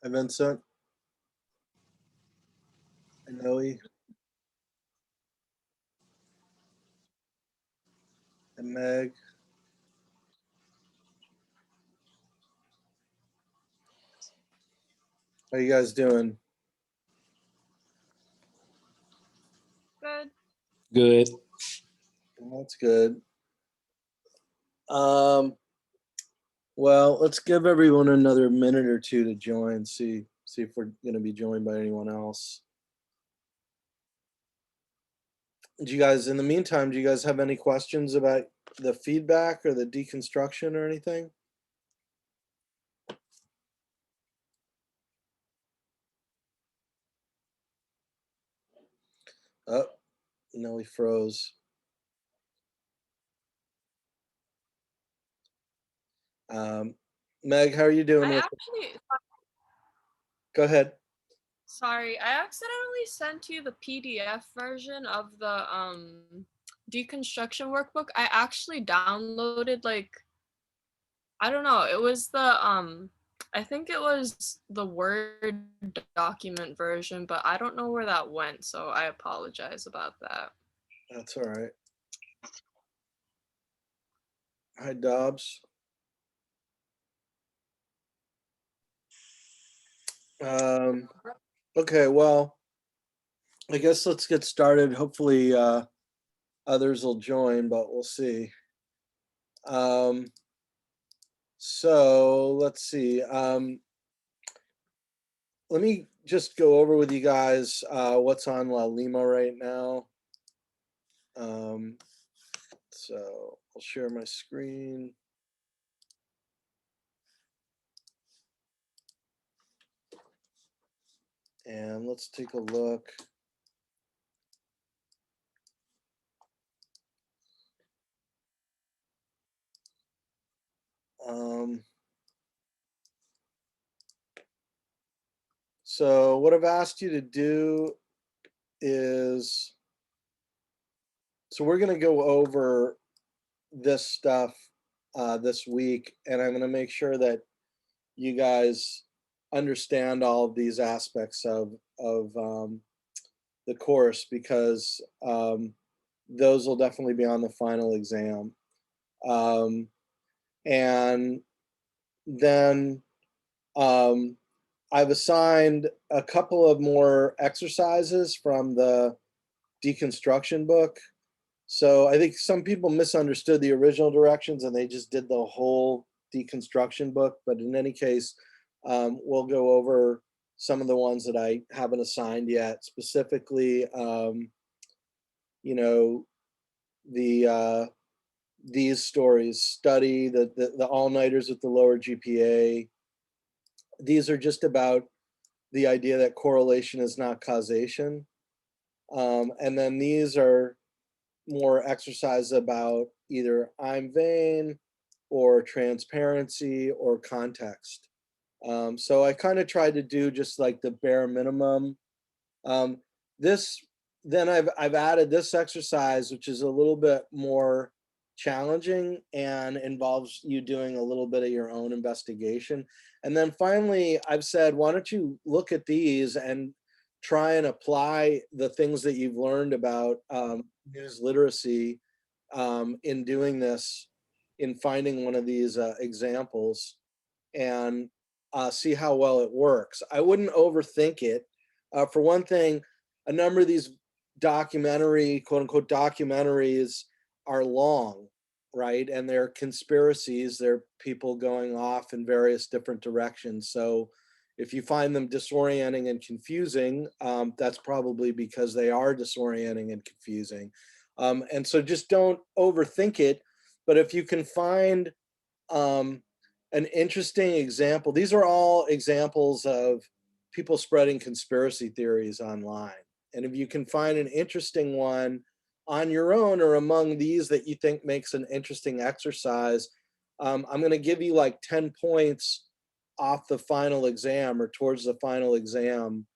Hi, Vincent. Hi, Noe. Hi, Meg. How you guys doing? Good. Good. Well, that's good. Um, well, let's give everyone another minute or two to join. See if we're going to be joined by anyone else. Do you guys, in the meantime, do you guys have any questions about the feedback or the deconstruction or anything? Oh, no, he froze. Meg, how are you doing? I actually, Go ahead. sorry, I accidentally sent you the PDF version of the deconstruction workbook. I actually downloaded I don't know, it was I think it was the Word document version, but I don't know where that went, so I apologize about that. That's all right. Hi, Dobbs. Okay, well, I guess let's get started. Hopefully, others will join, but we'll see. So let's see. Let me just go over with you guys what's on La Lima right now. So I'll share my screen. And let's take a look. So what I've asked you to do is, so we're going to go over this stuff this week, and I'm going to make sure that you guys understand all of these aspects of the course, because those will definitely be on the final exam. And then I've assigned a couple of more exercises from the deconstruction book. So I think some people misunderstood the original directions and they just did the whole deconstruction book. But in any case, we'll go over some of the ones that I haven't assigned yet. Specifically, you know, these stories, study the all-nighters with the lower GPA. These are just about the idea that correlation is not causation. And then these are more exercise about either IMVAIN or transparency or context. So I kind of tried to do just like the bare minimum. This then I've added this exercise, which is a little bit more challenging and involves you doing a little bit of your own investigation. And then finally, I've said, why don't you look at these and try and apply the things that you've learned about news literacy in doing this, in finding one of these examples, and see how well it works. I wouldn't overthink it. For one thing, a number of these documentary, quote unquote, documentaries are long, right? And they're conspiracies. They're people going off in various different directions. So if you find them disorienting and confusing, that's probably because they are disorienting and confusing. And so just don't overthink it. But if you can find an interesting example, these are all examples of people spreading conspiracy theories online. And if you can find an interesting one on your own or among these that you think makes an interesting exercise, I'm going to give you like 10 points off the final exam or towards the final exam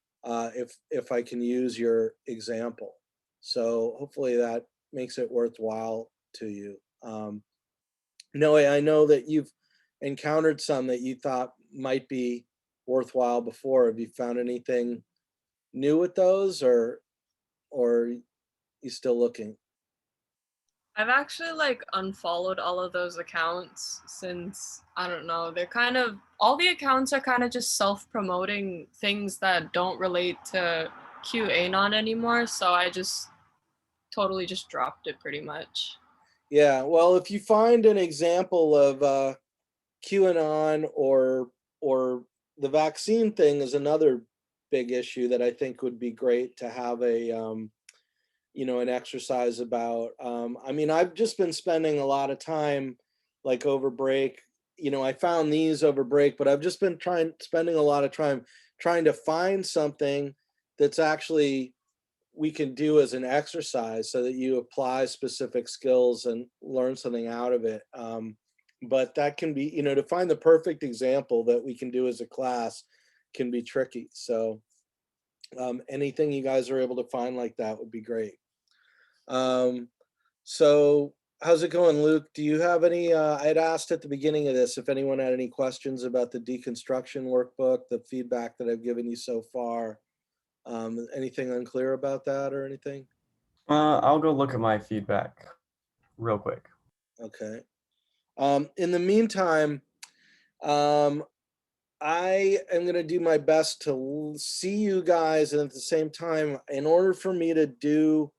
if I can use your example. So hopefully that makes it worthwhile to you. Noe, I know that you've encountered some that you thought might be worthwhile before. Have you found anything new with those, or you still looking? I've actually like unfollowed all of those accounts since I don't know, they're kind of all the accounts are kind of just self-promoting things that don't relate to QAnon anymore, so I just totally just dropped it pretty much. Yeah, well, if you find an example of QAnon, or the vaccine thing is another big issue that I think would be great to have a an exercise about. I mean, I've just been spending a lot of time, like over break. I found these over break, but I've just been spending a lot of time trying to find something that's actually we can do as an exercise so that you apply specific skills and learn something out of it. But that can be, to find the perfect example that we can do as a class can be tricky. So anything you guys are able to find like that would be great. Um, so how's it going, Luke? Do you have any, I had asked at the beginning of this if anyone had any questions about the deconstruction workbook, the feedback that I've given you so far. Anything unclear about that or anything? I'll go look at my feedback real quick. Okay. In the meantime, um, I am going to do my best to see you guys. And at the same time, in order for me to do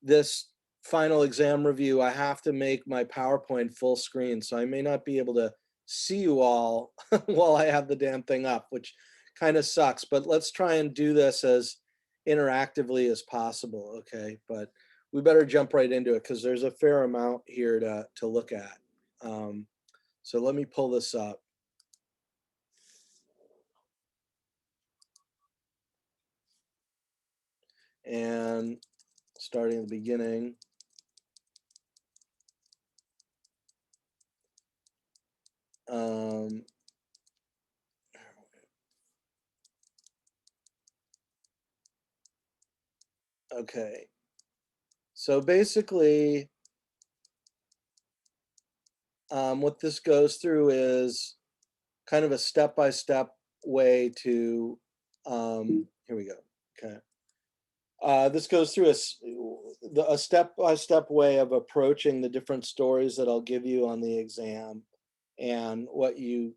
this final exam review, I have to make my PowerPoint full screen. So I may not be able to see you all while I have the damn thing up, which kind of sucks. But let's try and do this as interactively as possible. Okay. But we better jump right into it because there's a fair amount here to look at. Um, so let me pull this up. And starting at the beginning. Um, okay. So basically, what this goes through is kind of a step-by-step way to, here we go. Okay. This goes through a step-by-step way of approaching the different stories that I'll give you on the exam and what you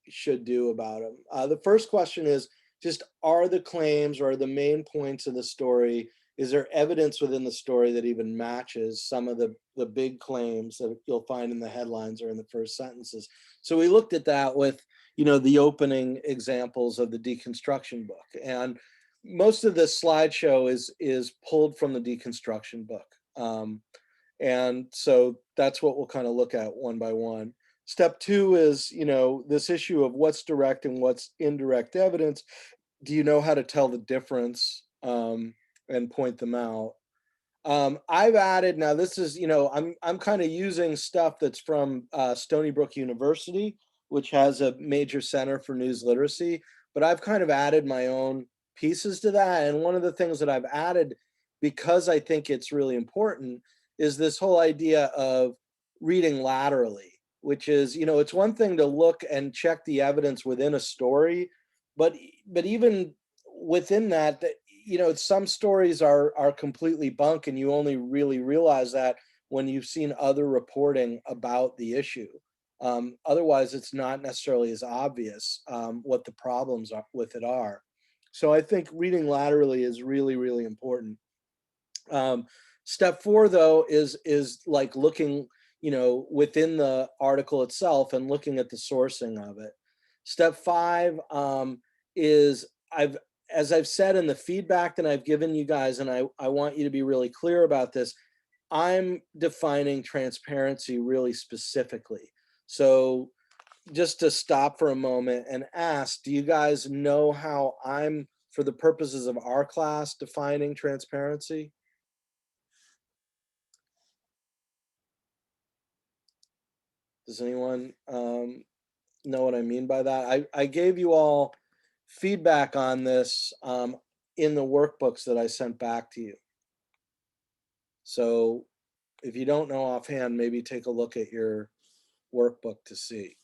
should do about them. The first question is just, are the claims or the main points of the story, is there evidence within the story that even matches some of the big claims that you'll find in the headlines or in the first sentences? So we looked at that with, the opening examples of the deconstruction book. And most of this slideshow is pulled from the deconstruction book. And so that's what we'll kind of look at one by one. Step two is, this issue of what's direct and what's indirect evidence. Do you know how to tell the difference, and point them out? I've added, now this is, I'm kind of using stuff that's from Stony Brook University, which has a major center for news literacy, but I've kind of added my own pieces to that. And one of the things that I've added, because I think it's really important, is this whole idea of reading laterally, which is, it's one thing to look and check the evidence within a story, but even within that, some stories are completely bunk, and you only really realize that when you've seen other reporting about the issue. Otherwise, it's not necessarily as obvious what the problems with it are. So I think reading laterally is really, really important. Step four, though, is like looking, within the article itself and looking at the sourcing of it. Step five is, as I've said in the feedback that I've given you guys, and I want you to be really clear about this, I'm defining transparency really specifically. So just to stop for a moment and ask, do you guys know how I'm, for the purposes of our class, defining transparency? Does anyone know what I mean by that? I gave you all feedback on this in the workbooks that I sent back to you. So if you don't know offhand, maybe take a look at your workbook to see.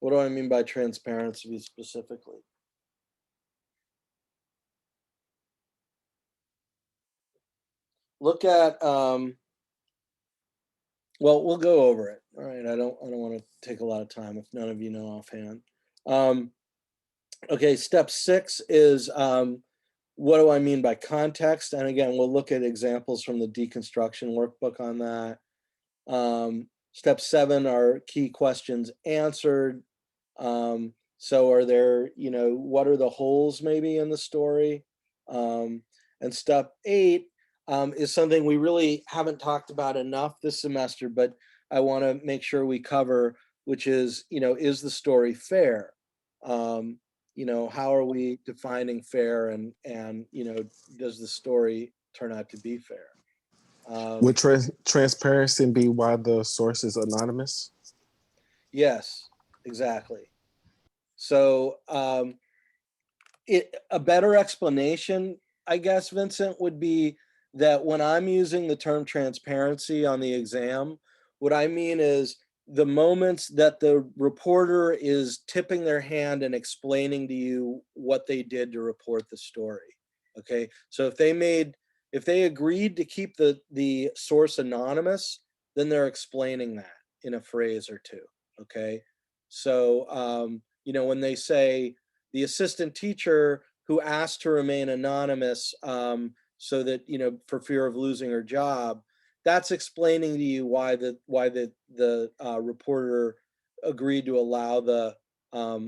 What do I mean by transparency specifically? Look at, well, we'll go over it. All right, I don't want to take a lot of time if none of you know offhand. Okay, step 6 is what do I mean by context? And again, we'll look at examples from the deconstruction workbook on that. Step 7 are key questions answered. So are there, what are the holes maybe in the story? And step 8 is something we really haven't talked about enough this semester, but I want to make sure we cover, which is, is the story fair? How are we defining fair, and does the story turn out to be fair? Would transparency be why the source is anonymous? Yes, exactly. So a better explanation, I guess, Vincent, would be that when I'm using the term transparency on the exam, what I mean is the moments that the reporter is tipping their hand and explaining to you what they did to report the story. Okay, so if they agreed to keep the source anonymous, then they're explaining that in a phrase or two. Okay, so when they say the assistant teacher who asked to remain anonymous so that, for fear of losing her job, that's explaining to you why the reporter agreed to allow the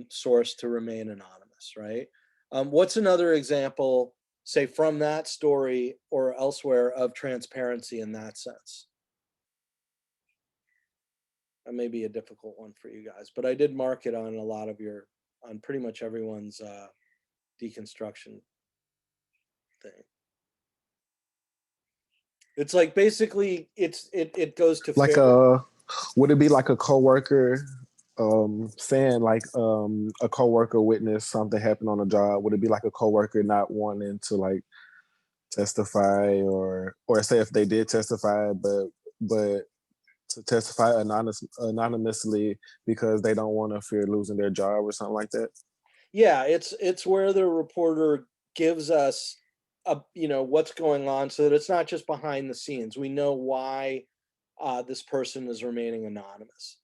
source to remain anonymous, right? What's another example, say from that story or elsewhere, of transparency in that sense? That may be a difficult one for you guys, but I did mark it on on pretty much everyone's deconstruction thing. It's like basically it goes to Like fair. would it be like a coworker saying like a coworker witnessed something happen on a job? Would it be like a coworker not wanting to like testify, or say if they did testify, but to testify anonymously because they don't want to fear losing their job or something like that? Yeah, it's where the reporter gives us what's going on, so that it's not just behind the scenes. We know why this person is remaining anonymous.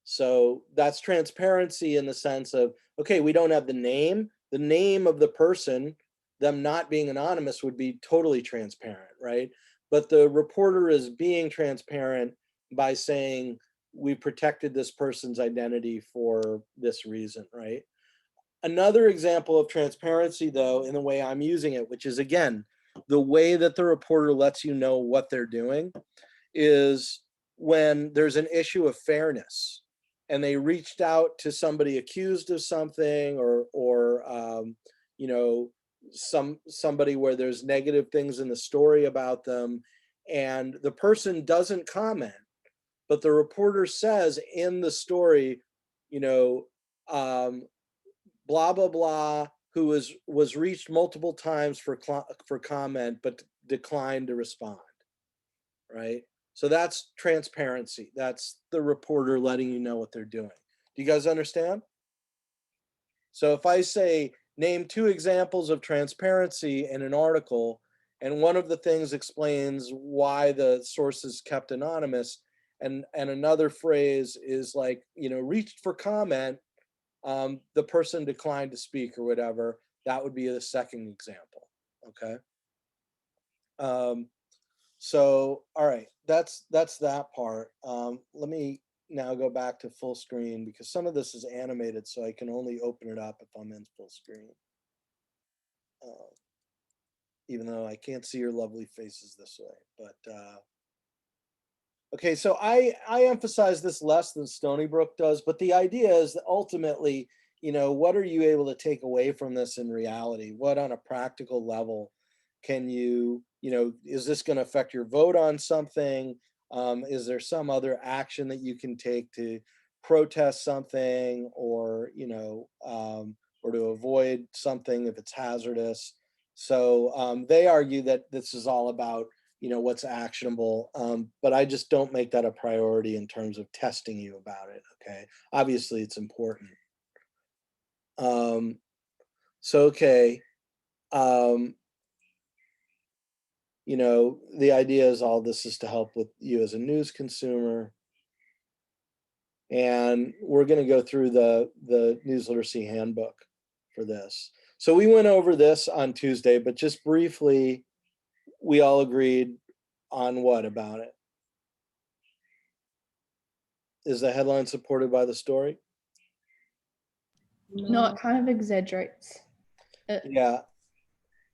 So that's transparency in the sense of, okay, we don't have the name of the person. Them not being anonymous would be totally transparent, right? But the reporter is being transparent by saying we protected this person's identity for this reason, right? Another example of transparency, though, in the way I'm using it, which is again, the way that the reporter lets you know what they're doing, is when there's an issue of fairness and they reached out to somebody accused of something, or somebody where there's negative things in the story about them, and the person doesn't comment, but the reporter says in the story, you know um, blah blah blah, who was reached multiple times for comment but declined to respond, right? So that's transparency. That's the reporter letting you know what they're doing. Do you guys understand? So if I say name 2 examples of transparency in an article, and one of the things explains why the source is kept anonymous, and another phrase is like, reached for comment, the person declined to speak or whatever, that would be the second example. Okay. So, all right, that's that part. Let me now go back to full screen because some of this is animated, so I can only open it up if I'm in full screen. Even though I can't see your lovely faces this way, but okay, so I emphasize this less than Stony Brook does, but the idea is that ultimately, what are you able to take away from this in reality? What on a practical level can is this going to affect your vote on something? Is there some other action that you can take to protest something, or to avoid something if it's hazardous? So they argue that this is all about what's actionable. But I just don't make that a priority in terms of testing you about it. Okay. Obviously it's important. So, okay. The idea is all this is to help with you as a news consumer. And we're going to go through the news literacy handbook for this. So we went over this on Tuesday, but just briefly, we all agreed on what about it? Is the headline supported by the story? No, it kind of exaggerates it. Yeah.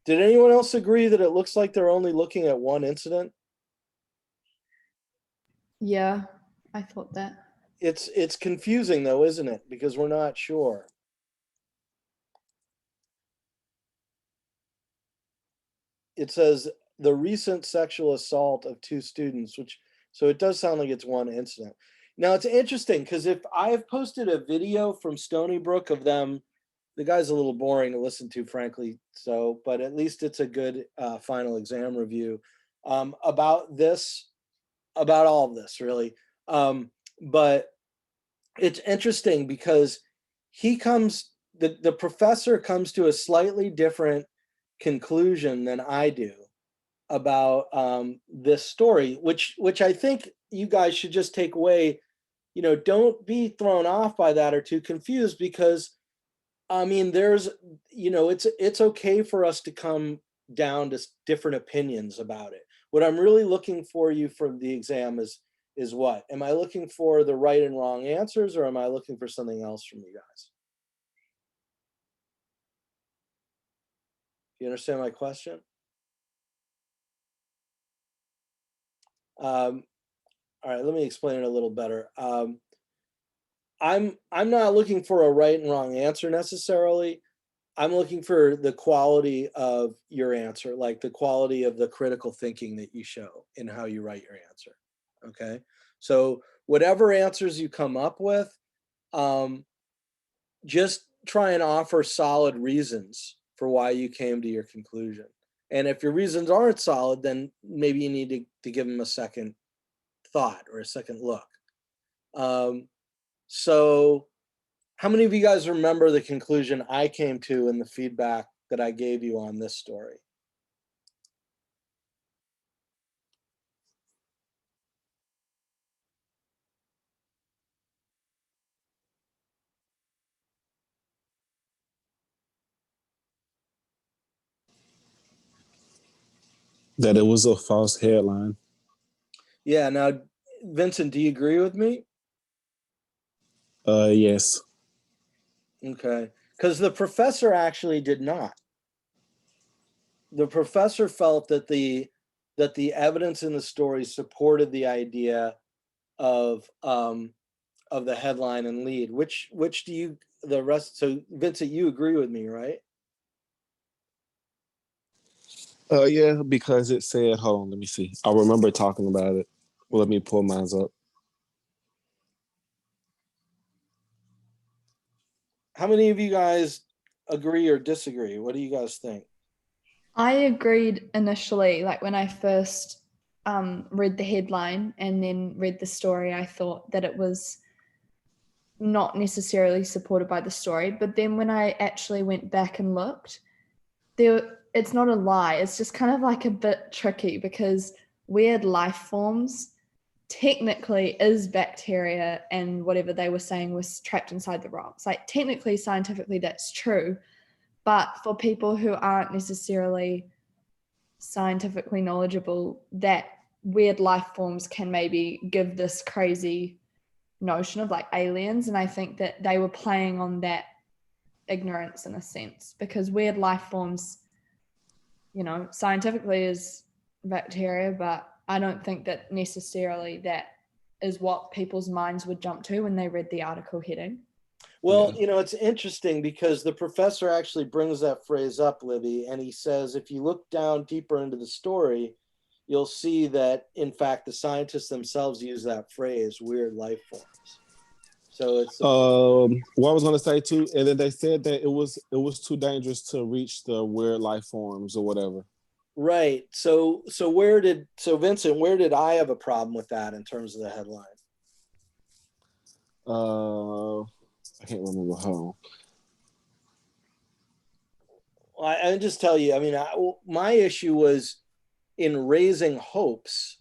Did anyone else agree that it looks like they're only looking at one incident? Yeah, I thought that. It's confusing though, isn't it? Because we're not sure. It says the recent sexual assault of 2 students, so it does sound like it's one incident. Now it's interesting because if I have posted a video from Stony Brook of them, the guy's a little boring to listen to, frankly. So, but at least it's a good final exam review about all of this, really. But it's interesting because the professor comes to a slightly different conclusion than I do about this story, which I think you guys should just take away. Don't be thrown off by that or too confused, because I mean, there's, it's okay for us to come down to different opinions about it. What I'm really looking for you from the exam is what? Am I looking for the right and wrong answers, or am I looking for something else from you guys? You understand my question? All right, let me explain it a little better. I'm not looking for a right and wrong answer necessarily. I'm looking for the quality of your answer, like the quality of the critical thinking that you show in how you write your answer. Okay. So whatever answers you come up with, just try and offer solid reasons for why you came to your conclusion. And if your reasons aren't solid, then maybe you need to give them a second thought or a second look. So how many of you guys remember the conclusion I came to in the feedback that I gave you on this story? That it was a false headline. Yeah. Now, Vincent, do you agree with me? Yes. Okay. Because the professor actually did not. The professor felt that the evidence in the story supported the idea of the headline and lead. Which do you the rest? So Vincent, you agree with me, right? Yeah, because it said, hold on, let me see. I remember talking about it. Well, let me pull mine up. How many of you guys agree or disagree? What do you guys think? I agreed initially, like when I first read the headline and then read the story, I thought that it was not necessarily supported by the story. But then when I actually went back and looked, it's not a lie. It's just kind of like a bit tricky, because weird life forms technically is bacteria, and whatever they were saying was trapped inside the rocks. Like technically, scientifically, that's true. But for people who aren't necessarily scientifically knowledgeable, that weird life forms can maybe give this crazy notion of like aliens. And I think that they were playing on that ignorance in a sense, because weird life forms, scientifically is bacteria, but I don't think that necessarily that is what people's minds would jump to when they read the article heading. Well, it's interesting because the professor actually brings that phrase up, Libby, and he says if you look down deeper into the story, you'll see that in fact the scientists themselves use that phrase, weird life forms. So it's what I was gonna say too, and then they said that it was too dangerous to reach the weird life forms or whatever. Right. So Vincent, where did I have a problem with that in terms of the headline? I can't remember how. I just tell you, I mean, my issue was in raising hopes.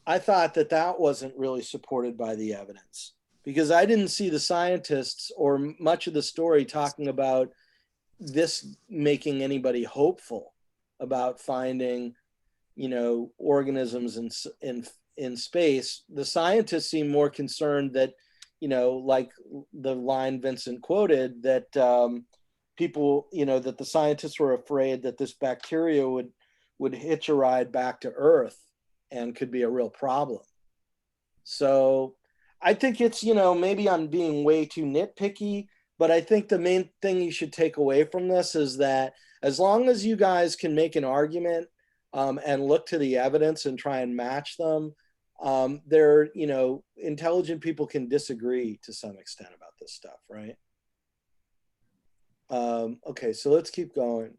I thought that that wasn't really supported by the evidence because I didn't see the scientists or much of the story talking about this making anybody hopeful about finding, organisms in space. The scientists seem more concerned that, like the line Vincent quoted, that people, that the scientists were afraid that this bacteria would hitch a ride back to Earth and could be a real problem. So I think it's, maybe I'm being way too nitpicky, but I think the main thing you should take away from this is that as long as you guys can make an argument and look to the evidence and try and match them, intelligent people can disagree to some extent about this stuff, right? Okay, so let's keep going.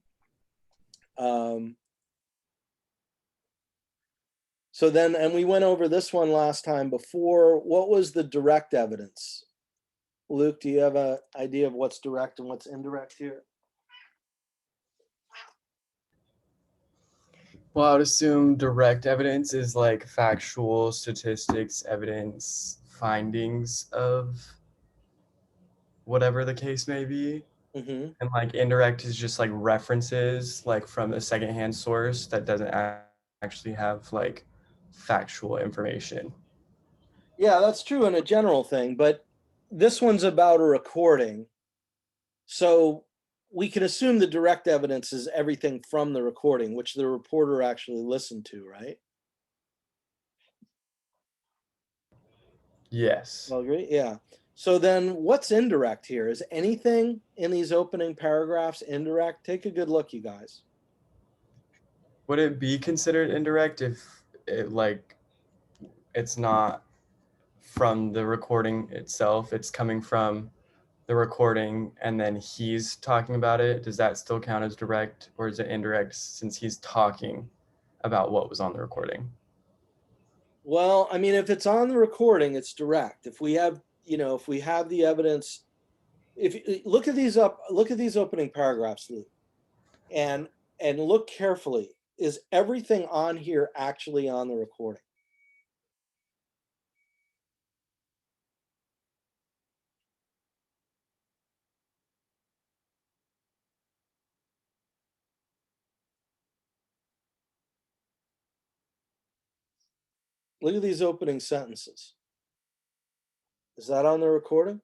So then, and we went over this one last time before. What was the direct evidence? Luke, do you have an idea of what's direct and what's indirect here? Well, I would assume direct evidence is like factual statistics, evidence, findings of whatever the case may be. Mm-hmm. And like indirect is just like references like from a secondhand source that doesn't actually have like factual information. Yeah, that's true in a general thing, but this one's about a recording. So we can assume the direct evidence is everything from the recording, which the reporter actually listened to, right? Yes. Well, agree? Yeah. So then what's indirect here? Is anything in these opening paragraphs indirect? Take a good look, you guys. Would it be considered indirect if it like it's not from the recording itself, it's coming from the recording and then he's talking about it? Does that still count as direct, or is it indirect since he's talking about what was on the recording? Well, I mean, if it's on the recording, it's direct. If we have, if we have the evidence, if look at these opening paragraphs, Luke, and look carefully. Is everything on here actually on the recording? Look at these opening sentences. Is that on the recording?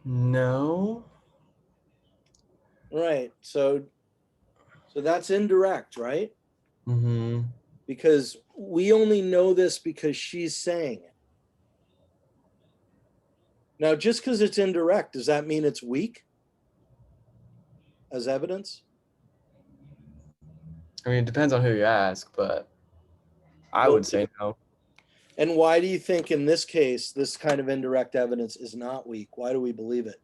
No. Right. So that's indirect, right? Mm-hmm. Because we only know this because she's saying it. Now, just because it's indirect, does that mean it's weak as evidence? I mean, it depends on who you ask, but I Well, would say no. and why do you think in this case, this kind of indirect evidence is not weak? Why do we believe it?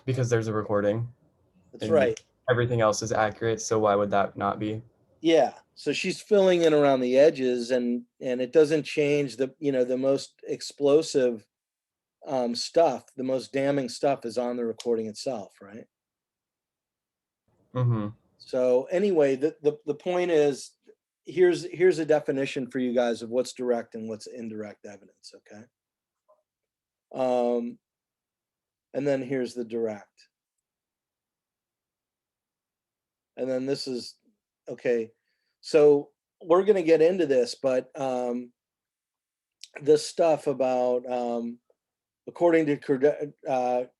Because there's a recording That's and right. everything else is accurate, so why would that not be? Yeah. So she's filling in around the edges and it doesn't change the most explosive stuff, the most damning stuff is on the recording itself, right? Mm-hmm. So So anyway, the point is, here's a definition for you guys of what's direct and what's indirect evidence, okay? And then here's the direct. And then this is, okay, so we're going to get into this, but this stuff about, according to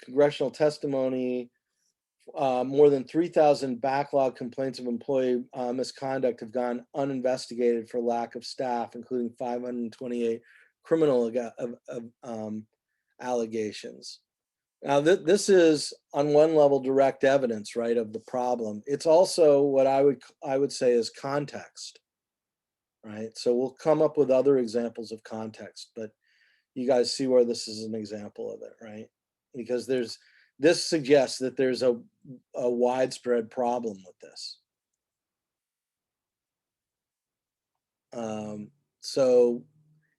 congressional testimony, more than 3,000 backlog complaints of employee misconduct have gone uninvestigated for lack of staff, including 528 criminal allegations. Now, this is on one level direct evidence, right, of the problem. It's also what I would say is context, right? So we'll come up with other examples of context, but you guys see where this is an example of it, right? Because this suggests that there's a widespread problem with this. So,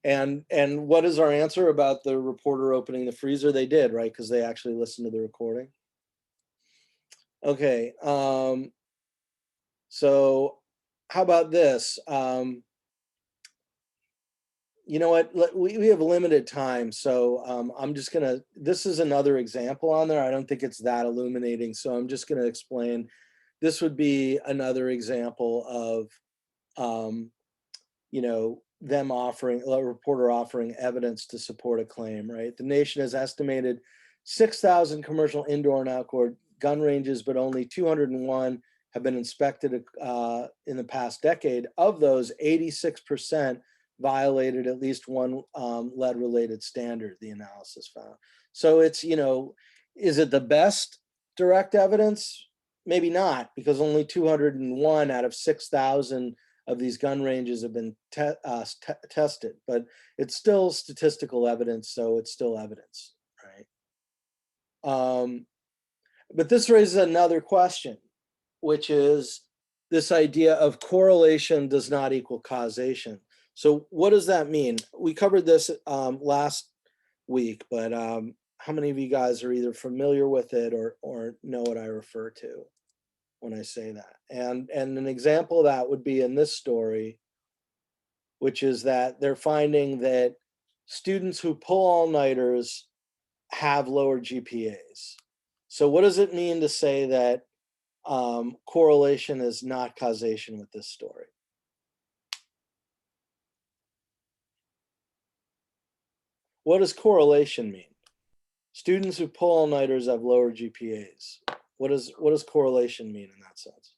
and what is our answer about the reporter opening the freezer? They did, right? Because they actually listened to the recording. Okay. So how about this? You know what? We have limited time, so I'm just gonna. This is another example on there. I don't think it's that illuminating, so I'm just gonna explain. This would be another example of, you know, them offering a reporter offering evidence to support a claim. Right? The nation has estimated 6,000 commercial indoor and outdoor gun ranges, but only 201 have been inspected in the past decade. Of those, 86% violated at least one lead-related standard, the analysis found. So it's, you know, is it the best direct evidence? Maybe not, because only 201 out of 6,000 of these gun ranges have been tested, but it's still statistical evidence, so it's still evidence, right? But this raises another question, which is this idea of correlation does not equal causation. So what does that mean? We covered this last week, but how many of you guys are either familiar with it or know what I refer to when I say that? And an example of that would be in this story, which is that they're finding that students who pull all-nighters have lower GPAs. So what does it mean to say that correlation is not causation with this story? What does correlation mean? Students who pull all-nighters have lower GPAs. What does correlation mean in that sense?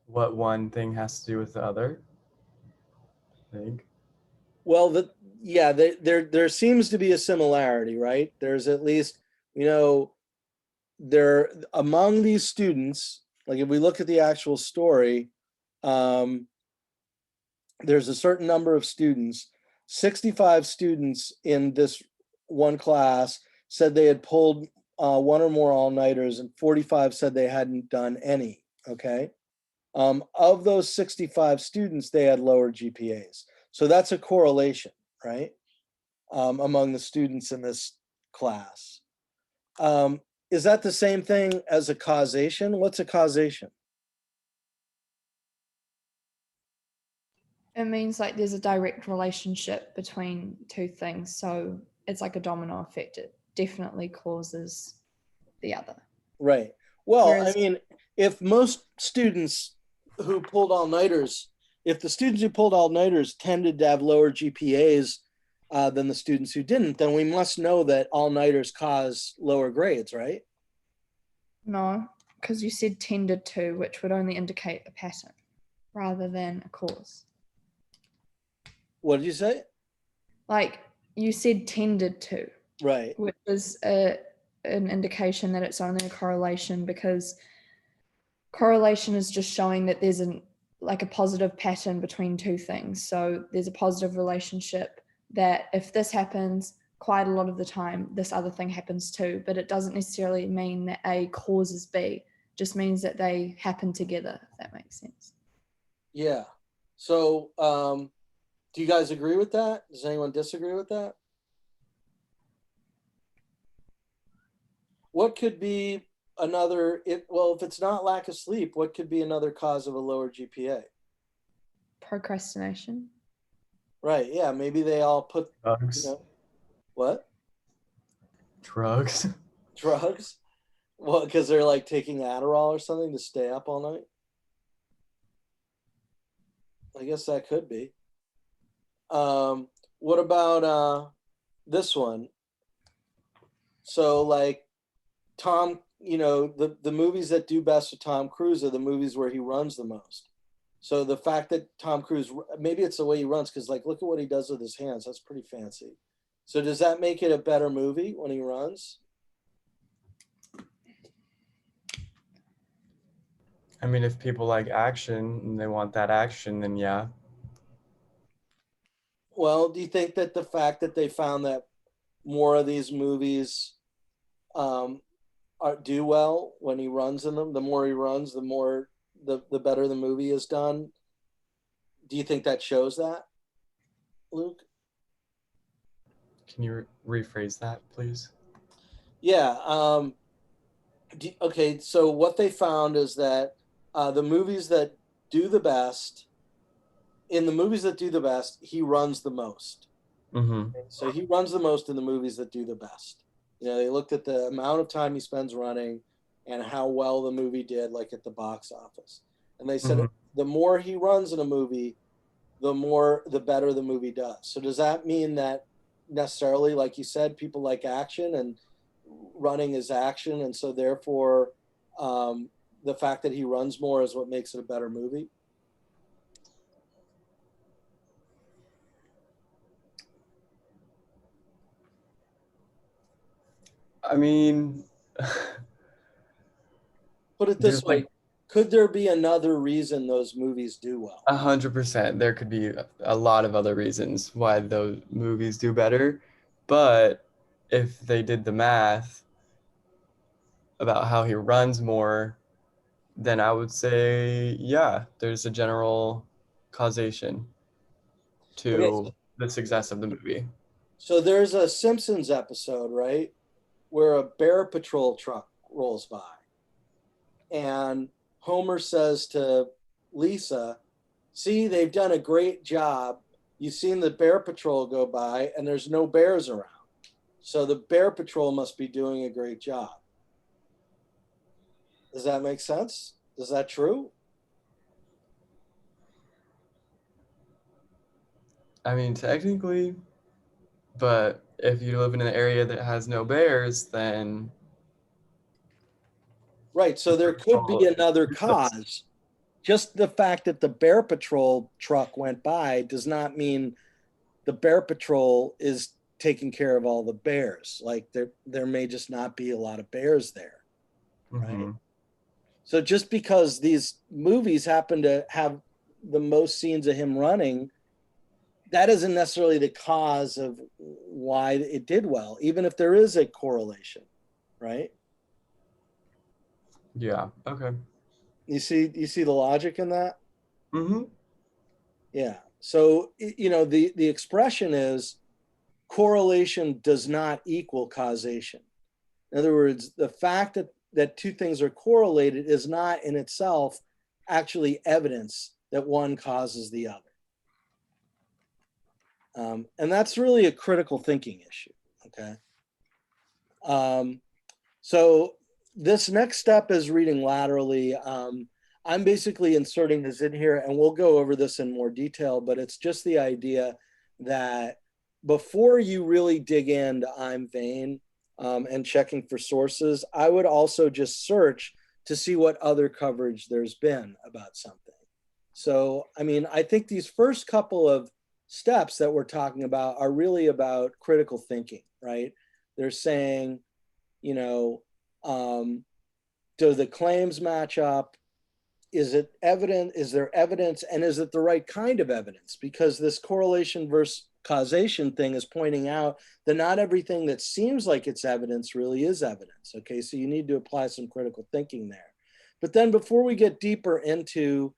What one thing has to do with the other, I think. Well, there seems to be a similarity, right? There's at least, you know, there among these students, like if we look at the actual story, there's a certain number of students, 65 students in this one class said they had pulled one or more all-nighters, and 45 said they hadn't done any, okay? Of those 65 students, they had lower GPAs. So that's a correlation, right? Among the students in this class. Is that the same thing as a causation? What's a causation? It means like there's a direct relationship between two things. So it's like a domino effect. It definitely causes the other. Right. Well, Whereas, I mean, if most students who pulled all-nighters, if the students who pulled all-nighters tended to have lower GPAs than the students who didn't, then we must know that all-nighters cause lower grades, right? no, because you said tended to, which would only indicate a pattern rather than a cause. What did you say? Like you said tended to, Right. which is an indication that it's only a correlation, because correlation is just showing that there's a positive pattern between two things. So there's a positive relationship that if this happens quite a lot of the time, this other thing happens too, but it doesn't necessarily mean that A causes B, it just means that they happen together, if that makes sense. Yeah. So do you guys agree with that? Does anyone disagree with that? What could be another, if it's not lack of sleep, what could be another cause of a lower GPA? Procrastination. Right. Yeah. Maybe they all put, Drugs. you know, what? Drugs. Drugs? Well, because they're like taking Adderall or something to stay up all night. I guess that could be. What about this one? So like Tom, you know, the movies that do best with Tom Cruise are the movies where he runs the most. So the fact that Tom Cruise, maybe it's the way he runs, because like look at what he does with his hands. That's pretty fancy. So does that make it a better movie when he runs? I mean, if people like action and they want that action, then yeah. Well, do you think that the fact that they found that more of these movies do well when he runs in them, the more he runs, the better the movie is done? Do you think that shows that, Luke? Can you rephrase that, please? Yeah. Okay, so what they found is that the movies that do the best, in the movies that do the best, he runs the most. Mm-hmm. So he runs the most in the movies that do the best. You know, they looked at the amount of time he spends running and how well the movie did, like at the box office. And they said the more he runs in a movie, the better the movie does. So does that mean that necessarily, like you said, people like action and running is action, and so therefore the fact that he runs more is what makes it a better movie? I mean, Put it this there's way, like could there be another reason those movies do well? 100%. There could be a lot of other reasons why those movies do better, but if they did the math about how he runs more, then I would say, yeah, there's a general causation Okay, to the success of the movie. so there's a Simpsons episode, right, where a Bear Patrol truck rolls by, and Homer says to Lisa, "See, they've done a great job. You've seen the Bear Patrol go by, and there's no bears around. So the Bear Patrol must be doing a great job." Does that make sense? Is that true? I mean, technically, but if you live in an area that has no bears, then Right. So there could be another cause. Just the fact that the Bear Patrol truck went by does not mean the Bear Patrol is taking care of all the bears. Like there may just not be a lot of bears there, right? So just because these movies happen to have the most scenes of him running, that isn't necessarily the cause of why it did well, even if there is a correlation, right? Yeah. Okay. You see the logic in that? Mm-hmm. Yeah. So the expression is correlation does not equal causation. In other words, the fact that two things are correlated is not in itself actually evidence that one causes the other. And that's really a critical thinking issue. Okay. So this next step is reading laterally. I'm basically inserting this in here, and we'll go over this in more detail, but it's just the idea that before you really dig into IMVAIN and checking for sources, I would also just search to see what other coverage there's been about something. So, I mean, I think these first couple of steps that we're talking about are really about critical thinking, right? They're saying, you know, do the claims match up? Is it evident? Is there evidence? And is it the right kind of evidence? Because this correlation versus causation thing is pointing out that not everything that seems like it's evidence really is evidence. Okay, so you need to apply some critical thinking there. But then before we get deeper into,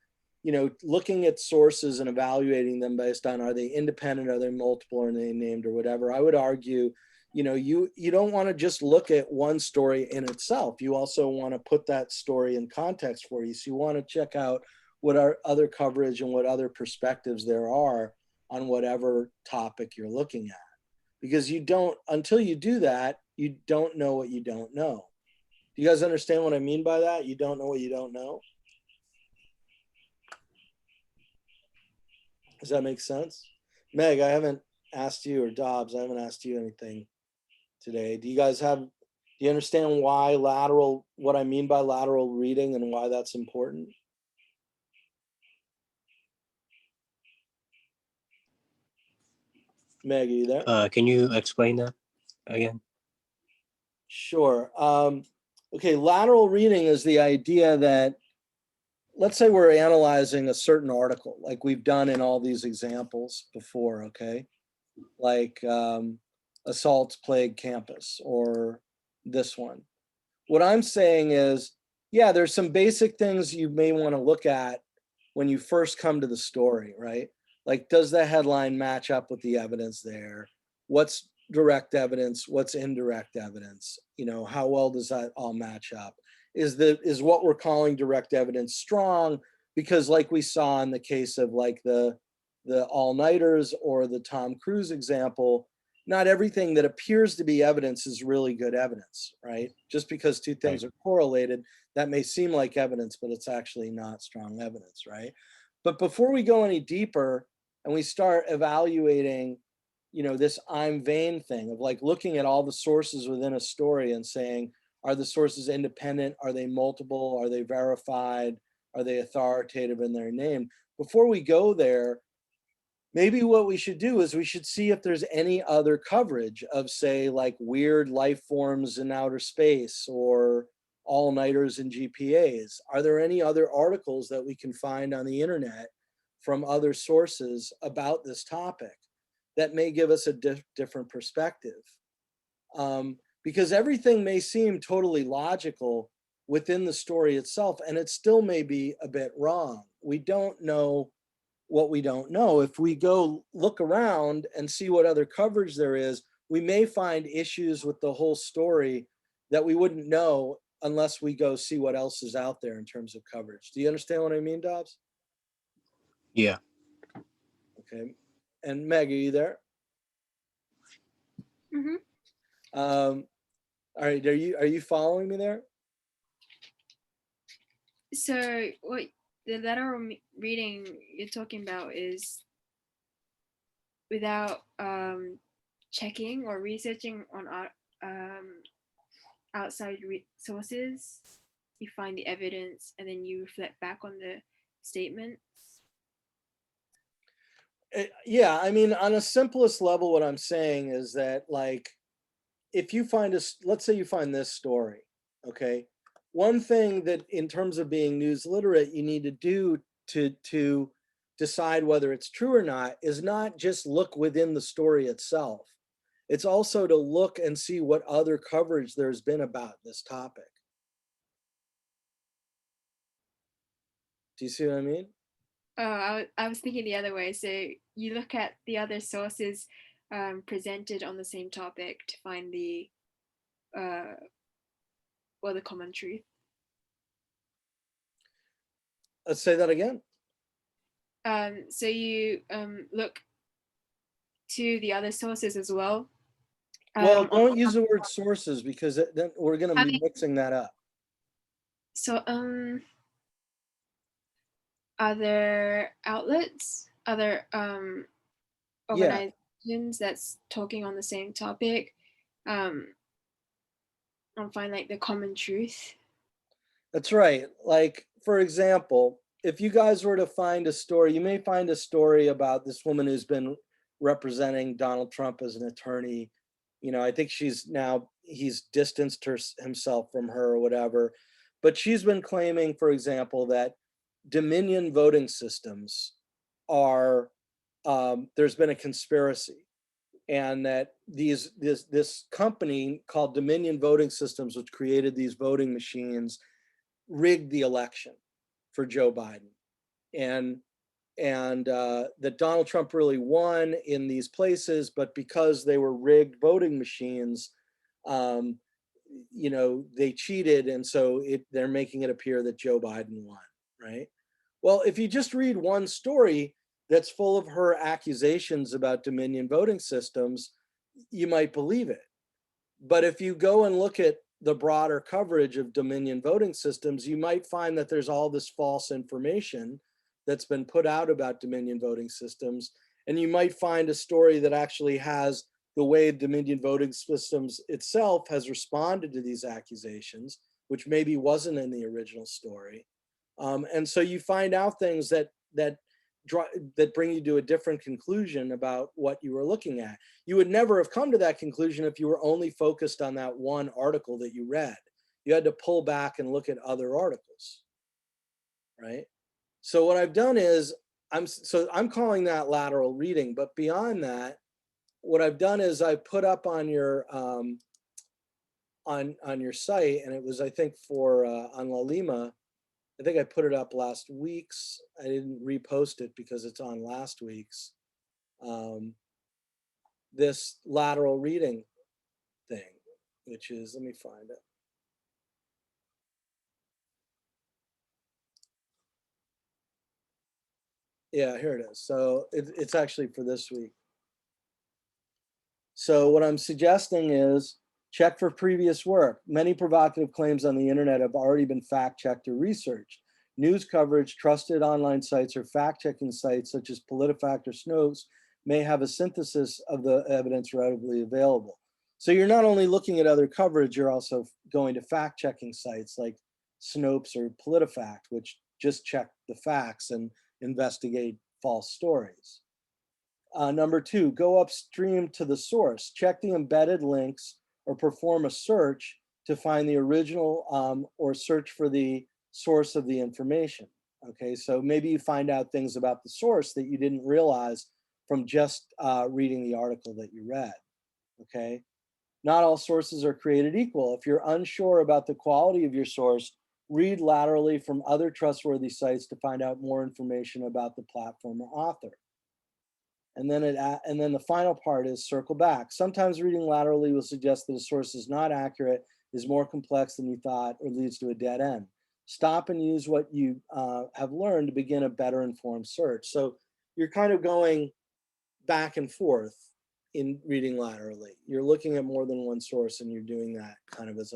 looking at sources and evaluating them based on, are they independent, are they multiple, are they named or whatever, I would argue, you don't want to just look at one story in itself. You also want to put that story in context for you. So you want to check out what are other coverage and what other perspectives there are on whatever topic you're looking at. Because until you do that, you don't know what you don't know. Do you guys understand what I mean by that? You don't know what you don't know? Does that make sense? Meg, I haven't asked you, or Dobbs, I haven't asked you anything today. Do you understand what I mean by lateral reading and why that's important? Meg, are you there? Can you explain that again? Sure. Okay, lateral reading is the idea that let's say we're analyzing a certain article, like we've done in all these examples before, okay? Like assaults plague campus or this one. What I'm saying is, yeah, there's some basic things you may want to look at when you first come to the story, right? Like, does the headline match up with the evidence there? What's direct evidence? What's indirect evidence? You know, how well does that all match up? Is what we're calling direct evidence strong? Because like we saw in the case of like the all-nighters or the Tom Cruise example, not everything that appears to be evidence is really good evidence, right? Just because two things are correlated, that may seem like evidence, but it's actually not strong evidence, right? But before we go any deeper and we start evaluating, you know, this IMVAIN thing of like looking at all the sources within a story and saying, are the sources independent? Are they multiple? Are they verified? Are they authoritative in their name? Before we go there, maybe what we should do is we should see if there's any other coverage of, say, like weird life forms in outer space or all-nighters and GPAs. Are there any other articles that we can find on the internet from other sources about this topic that may give us a different perspective? Because everything may seem totally logical within the story itself, and it still may be a bit wrong. We don't know what we don't know. If we go look around and see what other coverage there is, we may find issues with the whole story that we wouldn't know unless we go see what else is out there in terms of coverage. Do you understand what I mean, Dobbs? Yeah. Okay. And Meg, are you there? Mm-hmm. All right. Are you following me there? So what the lateral reading you're talking about is without checking or researching on outside sources, you find the evidence and then you reflect back on the statements. Yeah, I mean, on a simplest level, what I'm saying is that, like, if you find let's say you find this story, okay? One thing that in terms of being news literate, you need to do to decide whether it's true or not is not just look within the story itself. It's also to look and see what other coverage there's been about this topic. Do you see what I mean? Oh, I was thinking the other way. So you look at the other sources presented on the same topic to find the the common truth. Let's say that again. So you look to the other sources as well. Well, don't use the word sources because then we're going to be mixing that up. So other outlets, other organizations that's talking on the same topic, and find like the common truth. That's right. Like, for example, if you guys were to find a story, you may find a story about this woman who's been representing Donald Trump as an attorney. You know, I think he's distanced himself from her or whatever. But she's been claiming, for example, that Dominion voting systems are, there's been a conspiracy, and that this company called Dominion Voting Systems, which created these voting machines, rigged the election for Joe Biden, and that Donald Trump really won in these places, but because they were rigged voting machines, you know, they cheated, and so they're making it appear that Joe Biden won, right? Well, if you just read one story that's full of her accusations about Dominion voting systems, you might believe it. But if you go and look at the broader coverage of Dominion voting systems, you might find that there's all this false information that's been put out about Dominion voting systems. And you might find a story that actually has the way Dominion voting systems itself has responded to these accusations, which maybe wasn't in the original story. And so you find out things that bring you to a different conclusion about what you were looking at. You would never have come to that conclusion if you were only focused on that one article that you read. You had to pull back and look at other articles. right? So what I've done is, I'm calling that lateral reading, but beyond that, what I've done is I put up on your on your site, and it was, I think, for on La Lima, I think I put it up last week's. I didn't repost it because it's on last week's. This lateral reading thing, which is, let me find it. Yeah, here it is. So it's actually for this week. So what I'm suggesting is check for previous work. Many provocative claims on the internet have already been fact-checked or researched. News coverage, trusted online sites, or fact-checking sites such as PolitiFact or Snopes may have a synthesis of the evidence readily available. So you're not only looking at other coverage, you're also going to fact-checking sites like Snopes or PolitiFact, which just check the facts and investigate false stories. Number two, go upstream to the source. Check the embedded links or perform a search to find the original or search for the source of the information. Okay, so maybe you find out things about the source that you didn't realize from just reading the article that you read. Okay, not all sources are created equal. If you're unsure about the quality of your source, read laterally from other trustworthy sites to find out more information about the platform or author. And then the final part is circle back. Sometimes reading laterally will suggest that a source is not accurate, is more complex than you thought, or leads to a dead end. Stop and use what you have learned to begin a better informed search. So you're kind of going back and forth in reading laterally. You're looking at more than one source, and you're doing that kind of as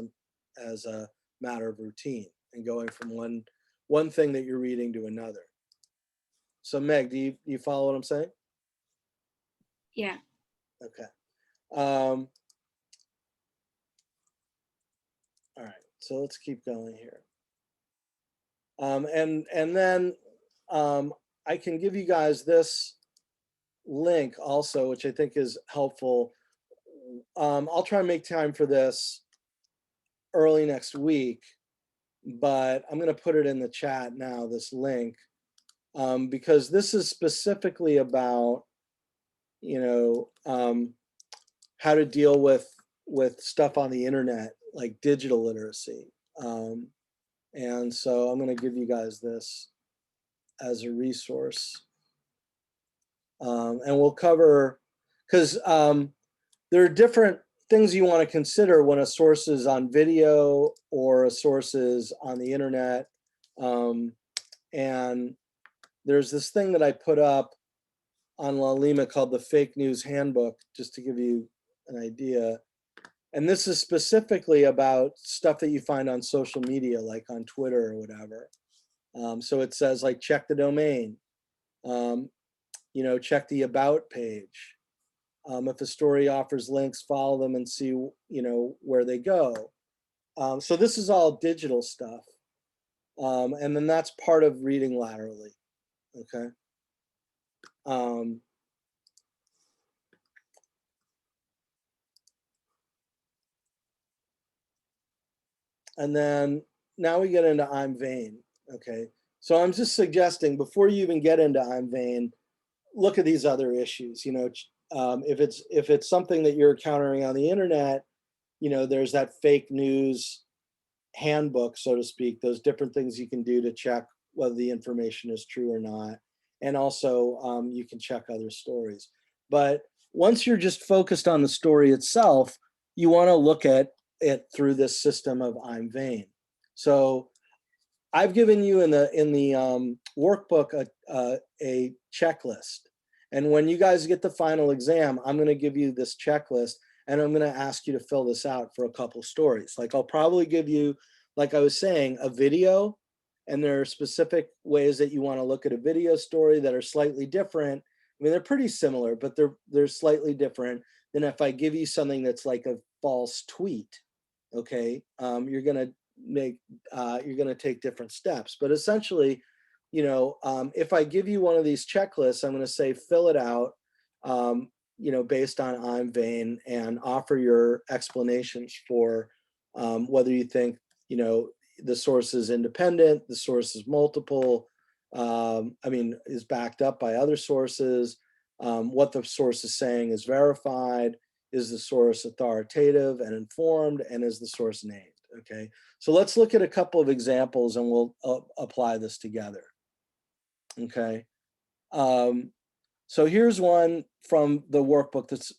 a matter of routine and going from one thing that you're reading to another. So Meg, do you follow what I'm saying? Yeah. Okay. All right. So let's keep going here. And then I can give you guys this link also, which I think is helpful. I'll try and make time for this early next week, but I'm going to put it in the chat now, this link, because this is specifically about, how to deal with stuff on the internet, like digital literacy. And so I'm going to give you guys this as a resource. And we'll cover, because there are different things you want to consider when a source is on video or a source is on the internet. And there's this thing that I put up on La Lima called the Fake News Handbook, just to give you an idea. And this is specifically about stuff that you find on social media, like on Twitter or whatever. So it says, like, check the domain, check the about page. If a story offers links, follow them and see, where they go. So this is all digital stuff. And then that's part of reading laterally, okay? And then now we get into IMVAIN, okay? So I'm just suggesting, before you even get into IMVAIN, look at these other issues. If it's something that you're encountering on the internet, there's that fake news handbook, so to speak, those different things you can do to check whether the information is true or not. And also you can check other stories. But once you're just focused on the story itself, you want to look at it through this system of IMVAIN. So I've given you in the workbook a checklist. And when you guys get the final exam, I'm going to give you this checklist, and I'm going to ask you to fill this out for a couple stories. Like, I'll probably give you, like I was saying, a video, and there are specific ways that you want to look at a video story that are slightly different. I mean, they're pretty similar, but they're slightly different than if I give you something that's like a false tweet. Okay, you're going to take different steps. But essentially, if I give you one of these checklists, I'm going to say fill it out, based on IMVAIN, and offer your explanations for whether you think, the source is independent, the source is multiple, is backed up by other sources, what the source is saying is verified, is the source authoritative and informed, and is the source named, okay? So let's look at a couple of examples and we'll apply this together, okay? So here's one from the workbook that's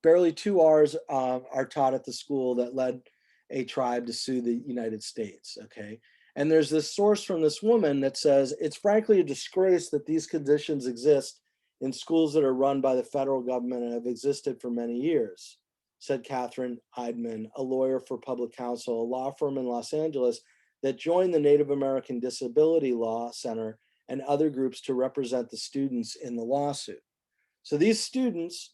barely 2 R's are taught at the school that led a tribe to sue the United States, okay? And there's this source from this woman that says, it's frankly a disgrace that these conditions exist in schools that are run by the federal government and have existed for many years, said Catherine Eidman, a lawyer for public counsel, a law firm in Los Angeles that joined the Native American Disability Law Center and other groups to represent the students in the lawsuit. So these students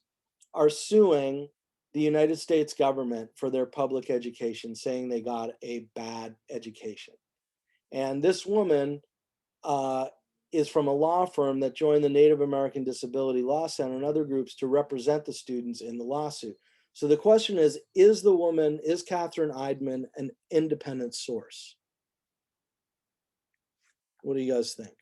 are suing the United States government for their public education, saying they got a bad education. And this woman is from a law firm that joined the Native American Disability Law Center and other groups to represent the students in the lawsuit. So the question is Catherine Eidman an independent source? What do you guys think?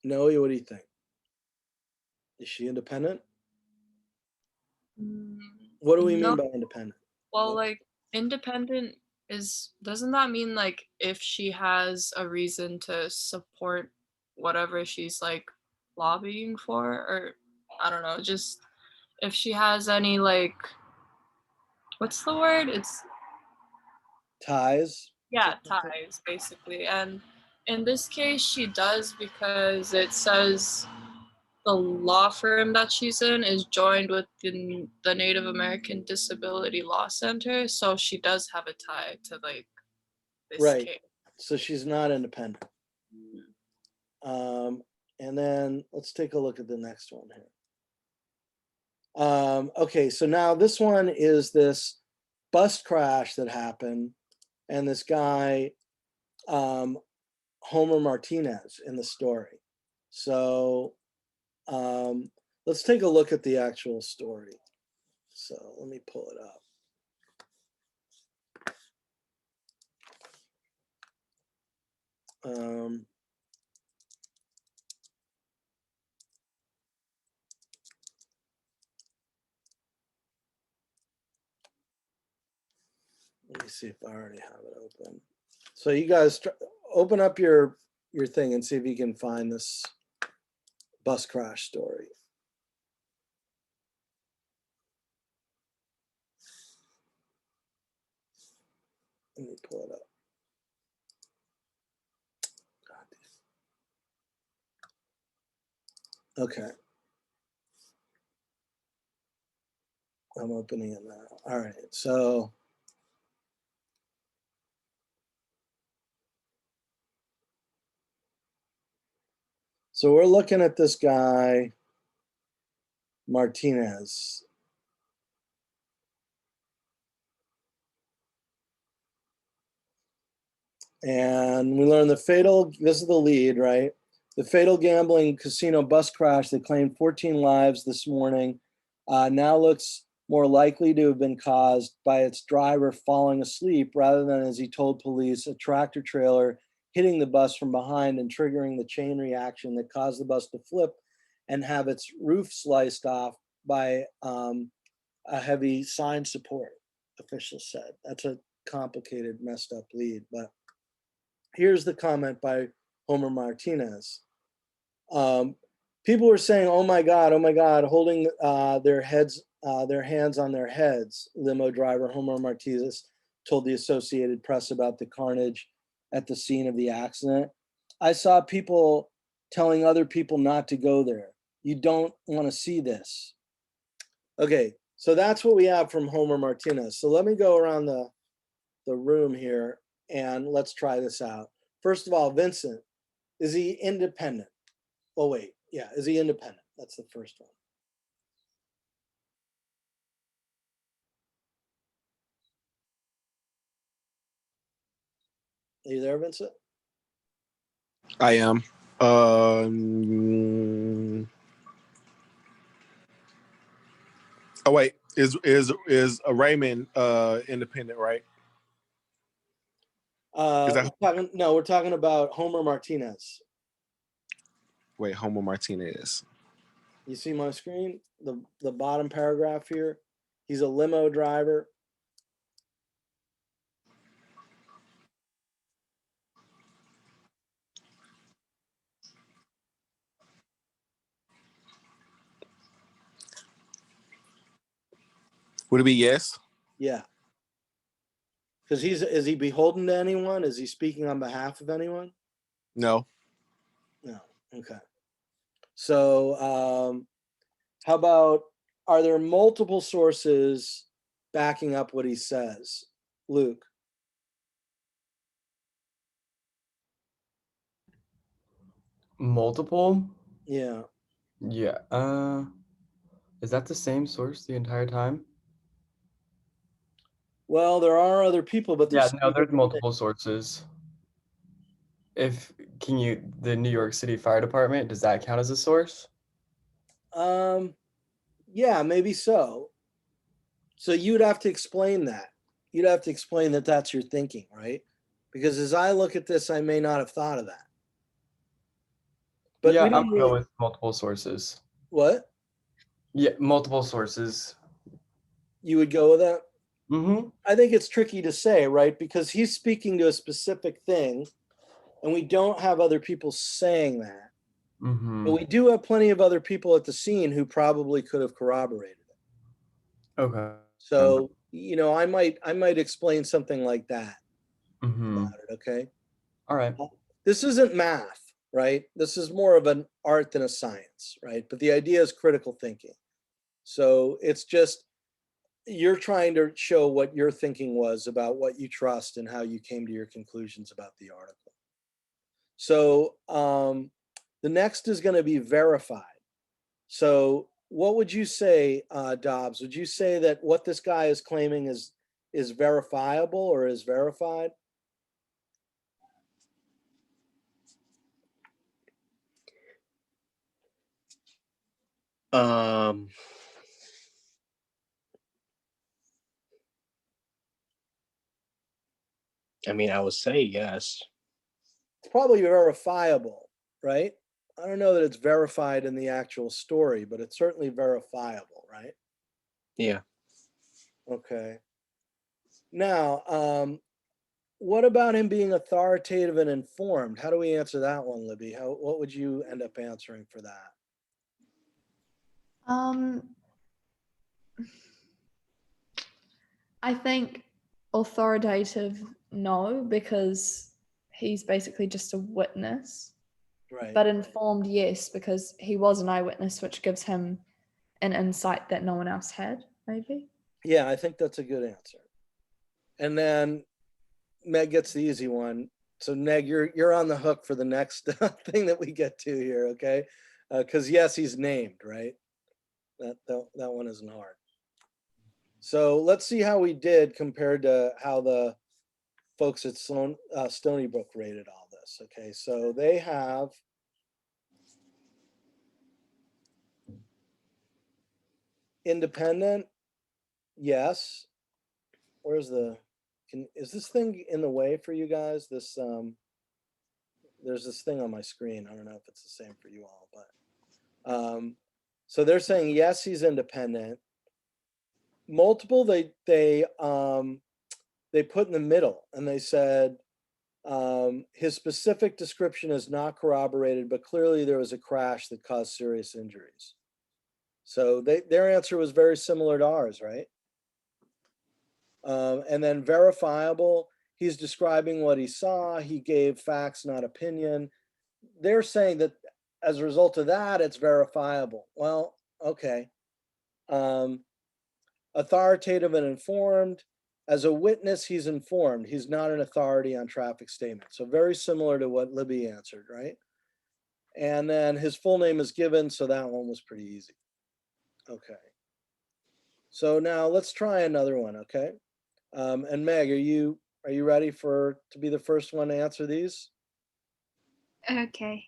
Noe, what do you think? Is she independent? What do we mean by independent? Well, like independent doesn't that mean like if she has a reason to support whatever she's like lobbying for, or I don't know, just if she has any like, what's the word? It's Ties? yeah, ties basically. And in this case she does, because it says the law firm that she's in is joined with the Native American Disability Law Center, so she does have a tie to like this Right. case. So she's not independent. And then let's take a look at the next one here. Okay, so now this one is this bus crash that happened, and this guy, Homer Martinez, in the story. So let's take a look at the actual story. So let me pull it up. Let me see if I already have it open. So you guys open up your thing and see if you can find this bus crash story. Let me pull it up. Okay. I'm opening it now. All right. So we're looking at this guy, Martinez. And we learn this is the lead, right? The fatal gambling casino bus crash that claimed 14 lives this morning now looks more likely to have been caused by its driver falling asleep rather than, as he told police, a tractor trailer hitting the bus from behind and triggering the chain reaction that caused the bus to flip and have its roof sliced off by a heavy sign support, officials said. That's a complicated, messed up lead, but here's the comment by Homer Martinez. People were saying, oh my God, holding their hands on their heads. Limo driver Homer Martinez told the Associated Press about the carnage at the scene of the accident. I saw people telling other people not to go there. You don't want to see this. Okay, so that's what we have from Homer Martinez. So let me go around the room here and let's try this out. First of all, Vincent, is he independent? Oh, wait. Yeah. Is he independent? That's the first one. Are you there, Vincent? I am. Oh wait, is Raymond independent, right? Is that We're talking about Homer Martinez. wait, Homer Martinez? You see my screen? The bottom paragraph here. He's a limo driver. Would it be yes? Yeah. Because is he beholden to anyone? Is he speaking on behalf of anyone? No. No. Okay. So how about, are there multiple sources backing up what he says? Luke? Multiple? Yeah. Yeah. Is that the same source the entire time? Well, there are other people, but Yeah, there's no, there's multiple sources. The New York City Fire Department, does that count as a source? Yeah, maybe so. So you'd have to explain that. You'd have to explain that that's your thinking, right? Because as I look at this, I may not have thought of that. But Yeah, we I'm don't gonna go really, with multiple sources. what? Yeah, multiple sources. You would go with that? Mm-hmm. I think it's tricky to say, right? Because he's speaking to a specific thing, and we don't have other people saying that. Mm-hmm. But we do have plenty of other people at the scene who probably could have corroborated it. Okay. So, I might explain something like that Mm-hmm. about it, okay? All right. This isn't math, right? This is more of an art than a science, right? But the idea is critical thinking. So it's just, you're trying to show what your thinking was about what you trust and how you came to your conclusions about the article. So the next is going to be verified. So what would you say, Dobbs? Would you say that what this guy is claiming is verifiable or is verified? Um, I mean, I would say yes. It's probably verifiable, right? I don't know that it's verified in the actual story, but it's certainly verifiable, right? Yeah. Okay. Now, what about him being authoritative and informed? How do we answer that one, Libby? What would you end up answering for that? I think authoritative, no, because he's basically just a witness. Right. But informed, yes, because he was an eyewitness, which gives him an insight that no one else had, maybe. Yeah, I think that's a good answer. And then Meg gets the easy one. So Neg, you're on the hook for the next thing that we get to here, okay? Because yes, he's named, right? That one isn't hard. So let's see how we did compared to how the folks at Stony Brook rated all this. Okay, so they have independent, yes. Where's is this thing in the way for you guys? There's this thing on my screen. I don't know if it's the same for you all, but so they're saying yes, he's independent. Multiple, they put in the middle, and they said his specific description is not corroborated, but clearly there was a crash that caused serious injuries. So their answer was very similar to ours, right? And then verifiable, he's describing what he saw. He gave facts, not opinion. They're saying that as a result of that, it's verifiable. Well, okay. Authoritative and informed. As a witness, he's informed. He's not an authority on traffic statements. So very similar to what Libby answered, right? And then his full name is given, so that one was pretty easy. Okay. So now let's try another one, okay? And Meg, are you ready to be the first one to answer these? Okay.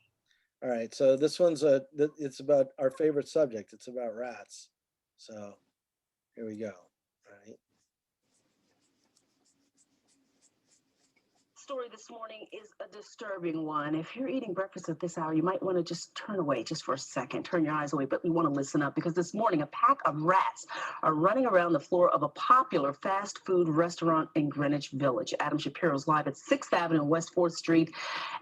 All right, so this one's it's about our favorite subject. It's about rats. So here we go. All right. Story this morning is a disturbing one. If you're eating breakfast at this hour, you might want to just turn away just for a second, turn your eyes away, but you want to listen up because this morning a pack of rats are running around the floor of a popular fast food restaurant in Greenwich Village. Adam Shapiro's live at 6th Avenue and West 4th Street.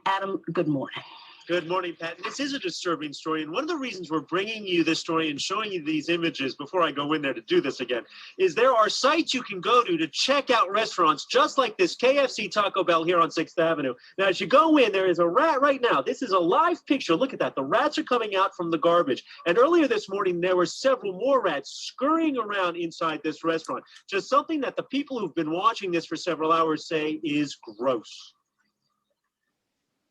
Adam, good morning. Good morning, Pat. This is a disturbing story, and one of the reasons we're bringing you this story and showing you these images before I go in there to do this again is there are sites you can go to check out restaurants just like this KFC Taco Bell here on 6th Avenue. Now, as you go in, there is a rat right now. This is a live picture. Look at that. The rats are coming out from the garbage. And earlier this morning, there were several more rats scurrying around inside this restaurant. Just something that the people who've been watching this for several hours say is gross.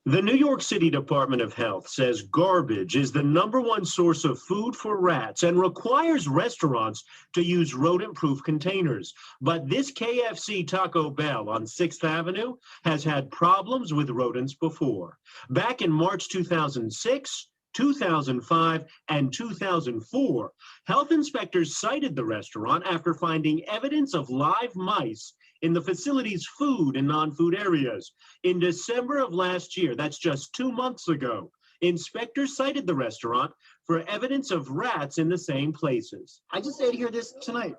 The New York City Department of Health says garbage is the #1 source of food for rats and requires restaurants to use rodent-proof containers. But this KFC Taco Bell on 6th Avenue has had problems with rodents before. Back in March 2006, 2005, and 2004, health inspectors cited the restaurant after finding evidence of live mice in the facility's food and non-food areas. In December of last year, that's just 2 months ago, inspectors cited the restaurant for evidence of rats in the same places. I just ate here this tonight.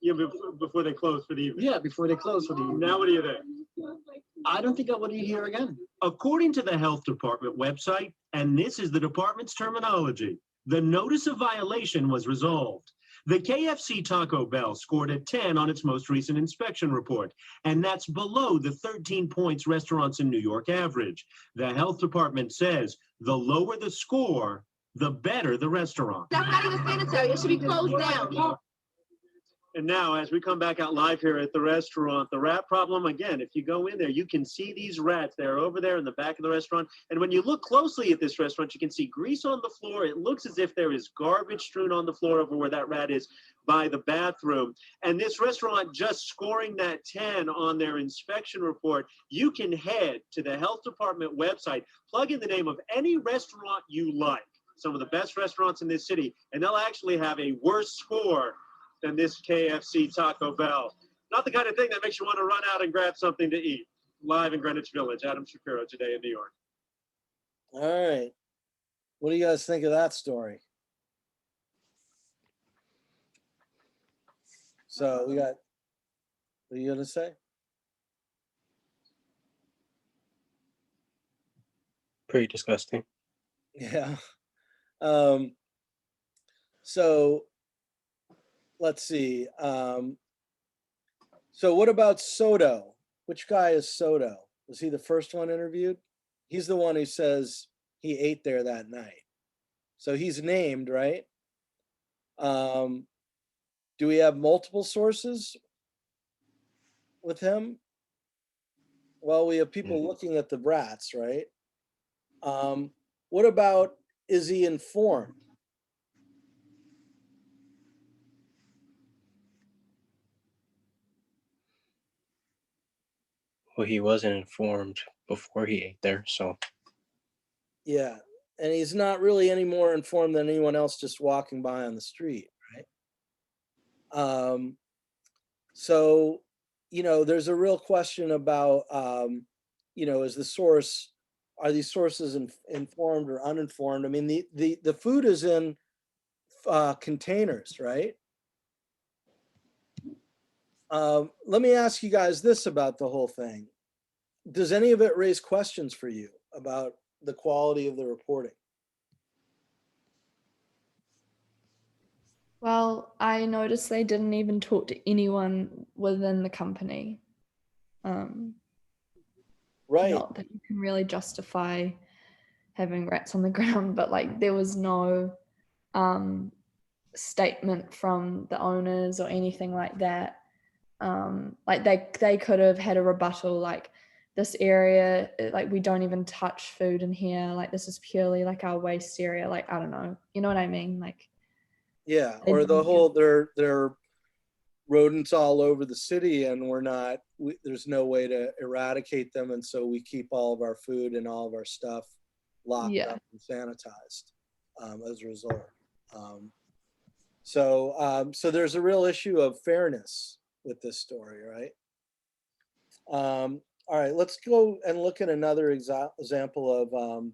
Yeah, before they close for the evening. Yeah, before they close for the evening. Now what do you think? I don't think I would eat here again. According to the health department website, and this is the department's terminology, the notice of violation was resolved. The KFC Taco Bell scored a 10 on its most recent inspection report, and that's below the 13 points restaurants in New York average. The health department says the lower the score, the better the restaurant. That's not even sanitary. It should be closed down. And now, as we come back out live here at the restaurant, the rat problem, again, if you go in there, you can see these rats. They're over there in the back of the restaurant. And when you look closely at this restaurant, you can see grease on the floor. It looks as if there is garbage strewn on the floor over where that rat is by the bathroom. And this restaurant just scoring that 10 on their inspection report. You can head to the health department website, plug in the name of any restaurant you like, some of the best restaurants in this city, and they'll actually have a worse score than this KFC Taco Bell. Not the kind of thing that makes you want to run out and grab something to eat. Live in Greenwich Village, Adam Shapiro today in New York. All right. What do you guys think of that story? So we got, what are you gonna say? Pretty disgusting. Yeah. So let's see. So what about Soto? Which guy is Soto? Was he the first one interviewed? He's the one who says he ate there that night. So he's named, right? Do we have multiple sources with him? Well, we have people looking at the rats, right? What about, is he informed? Well, he wasn't informed before he ate there, so. Yeah, and he's not really any more informed than anyone else just walking by on the street, right? So, you know, there's a real question about, you know, is the source, are these sources informed or uninformed? I mean, the food is in containers, right? Let me ask you guys this about the whole thing. Does any of it raise questions for you about the quality of the reporting? Well, I noticed they didn't even talk to anyone within the company. Right. Not that you can really justify having rats on the ground, but like there was no statement from the owners or anything like that. Like they could have had a rebuttal, like this area, like we don't even touch food in here, like this is purely like our waste area, like I don't know, you know what I mean? Like yeah, or the whole there are rodents all over the city and there's no way to eradicate them, and so we keep all of our food and all of our stuff locked Yeah. up and sanitized as a result. So there's a real issue of fairness with this story, right? All right, let's go and look at another example of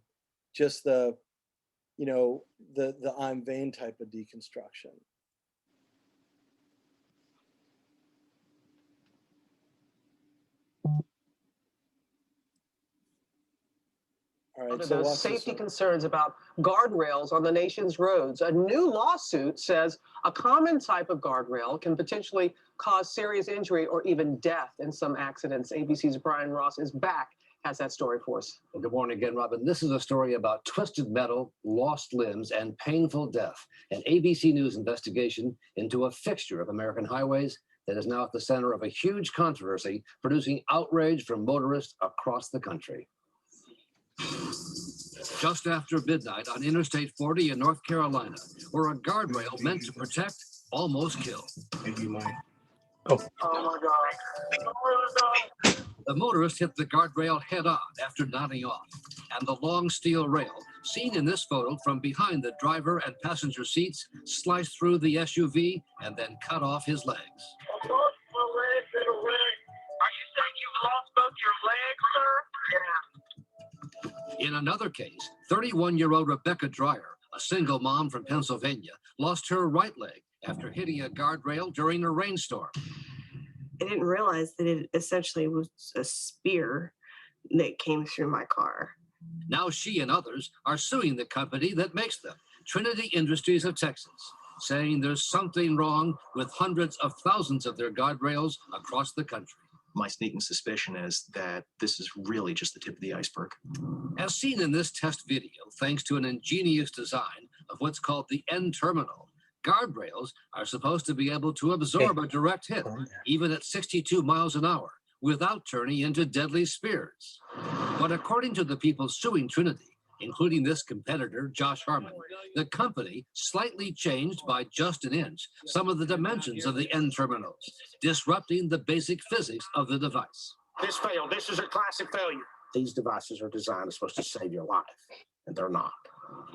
just the IMVAIN type of deconstruction. All right, so those safety concerns about guardrails on the nation's roads. A new lawsuit says a common type of guardrail can potentially cause serious injury or even death in some accidents. ABC's Brian Ross is back, has that story for us. Well, good morning again, Robin. This is a story about twisted metal, lost limbs, and painful death. An ABC News investigation into a fixture of American highways that is now at the center of a huge controversy, producing outrage from motorists across the country. Just after midnight on Interstate 40 in North Carolina, where a guardrail meant to protect almost killed. Oh my God. The motorist hit the guardrail head-on after nodding off, and the long steel rail, seen in this photo from behind the driver and passenger seats, sliced through the SUV and then cut off his legs. Are you saying you've lost both your legs, sir? Yeah. In another case, 31-year-old Rebecca Dreyer, a single mom from Pennsylvania, lost her right leg after hitting a guardrail during a rainstorm. I didn't realize that it essentially was a spear that came through my car. Now she and others are suing the company that makes them, Trinity Industries of Texas, saying there's something wrong with hundreds of thousands of their guardrails across the country. My sneaking suspicion is that this is really just the tip of the iceberg. As seen in this test video, thanks to an ingenious design of what's called the N-terminal, guardrails are supposed to be able to absorb a direct hit, even at 62 miles an hour, without turning into deadly spears. But according to the people suing Trinity, including this competitor, Josh Harmon, the company slightly changed by just an inch some of the dimensions of the N-terminals, disrupting the basic physics of the device. This failed. This is a classic failure. These devices are designed supposed to save your life, and they're not.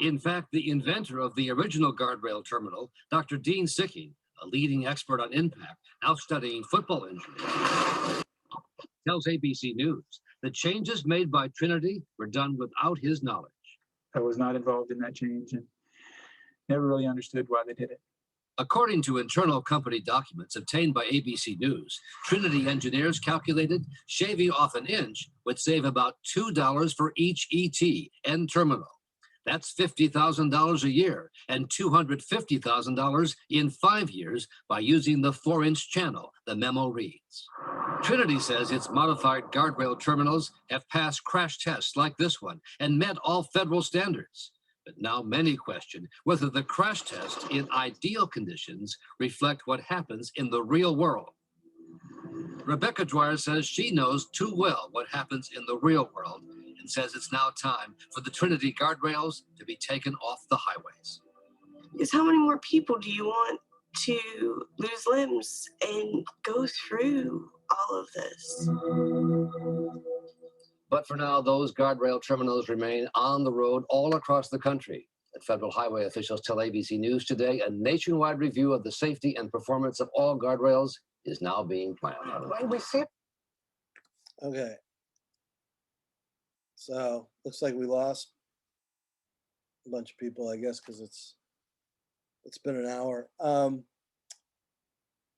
In fact, the inventor of the original guardrail terminal, Dr. Dean Sicking, a leading expert on impact, now studying football injuries, tells ABC News the changes made by Trinity were done without his knowledge. I was not involved in that change and never really understood why they did it. According to internal company documents obtained by ABC News, Trinity engineers calculated shaving off an inch would save about $2 for each ET, N-terminal. That's $50,000 a year and $250,000 in 5 years by using the 4-inch channel, the memo reads. Trinity says its modified guardrail terminals have passed crash tests like this one and met all federal standards. But now many question whether the crash tests in ideal conditions reflect what happens in the real world. Rebecca Dreyer says she knows too well what happens in the real world and says it's now time for the Trinity guardrails to be taken off the highways. Because how many more people do you want to lose limbs and go through all of this? But for now, those guardrail terminals remain on the road all across the country. And federal highway officials tell ABC News today a nationwide review of the safety and performance of all guardrails is now being planned. Okay. So looks like we lost a bunch of people, I guess, because it's been an hour.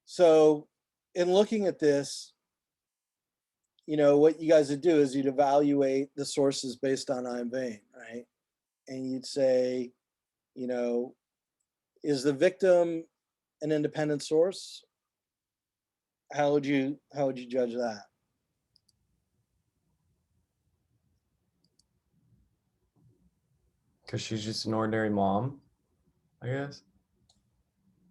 So in looking at this, you know, what you guys would do is you'd evaluate the sources based on IMVAIN, right? And you'd say, you know, is the victim an independent source? How would you judge that? Because she's just an ordinary mom, I guess.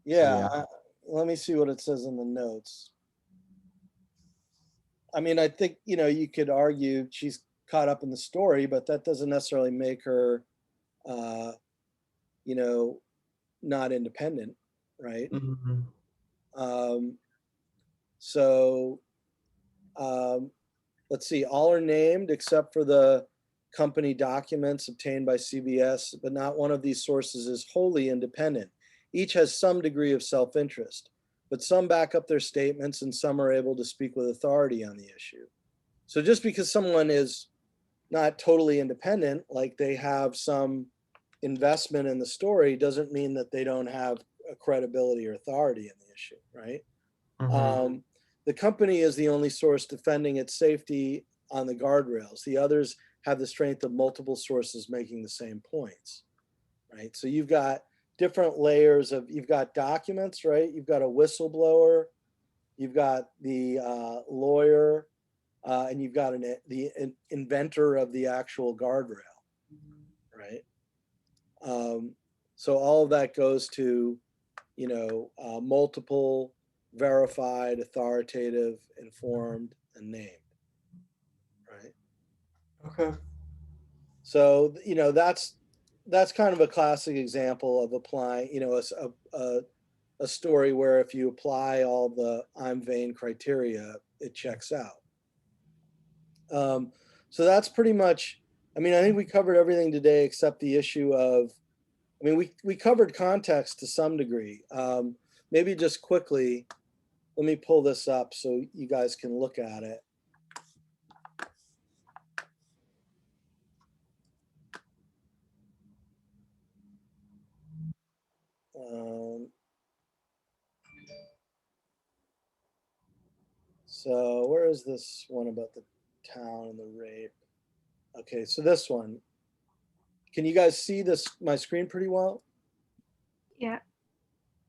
Yeah, let me see what it says in the notes. I mean, I think, you know, you could argue she's caught up in the story, but that doesn't necessarily make her, you know, not independent, right? Mm-hmm. So let's see, all are named except for the company documents obtained by CBS, but not one of these sources is wholly independent. Each has some degree of self-interest, but some back up their statements and some are able to speak with authority on the issue. So just because someone is not totally independent, like they have some investment in the story, doesn't mean that they don't have a credibility or authority in the issue, right? The company is the only source defending its safety on the guardrails. The others have the strength of multiple sources making the same points, right? So you've got different layers of, you've got documents, right? You've got a whistleblower, you've got the lawyer, and you've got the inventor of the actual guardrail, right? So all of that goes to, you know, multiple, verified, authoritative, informed, and named, right? Okay. So, you know, that's kind of a classic example of applying, you know, a story where if you apply all the IMVAIN criteria, it checks out. So that's pretty much, I mean, I think we covered everything today except the issue of, I mean, we covered context to some degree. Maybe just quickly, let me pull this up so you guys can look at it. So where is this one about the town and the rape? Okay, so this one. Can you guys see this, my screen pretty well? Yeah.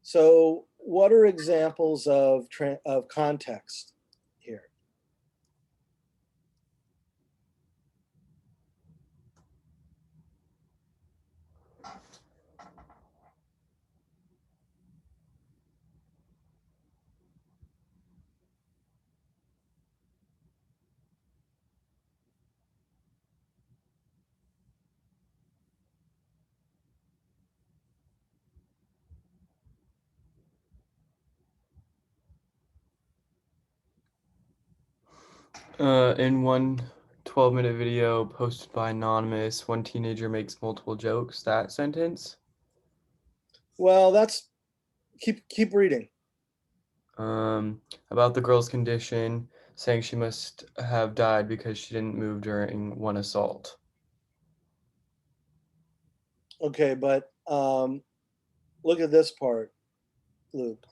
So what are examples of context here? In one 12-minute video posted by Anonymous, one teenager makes multiple jokes. That sentence? Well, that's, keep reading. About the girl's condition, saying she must have died because she didn't move during one assault. Okay, but look at this part, Luke.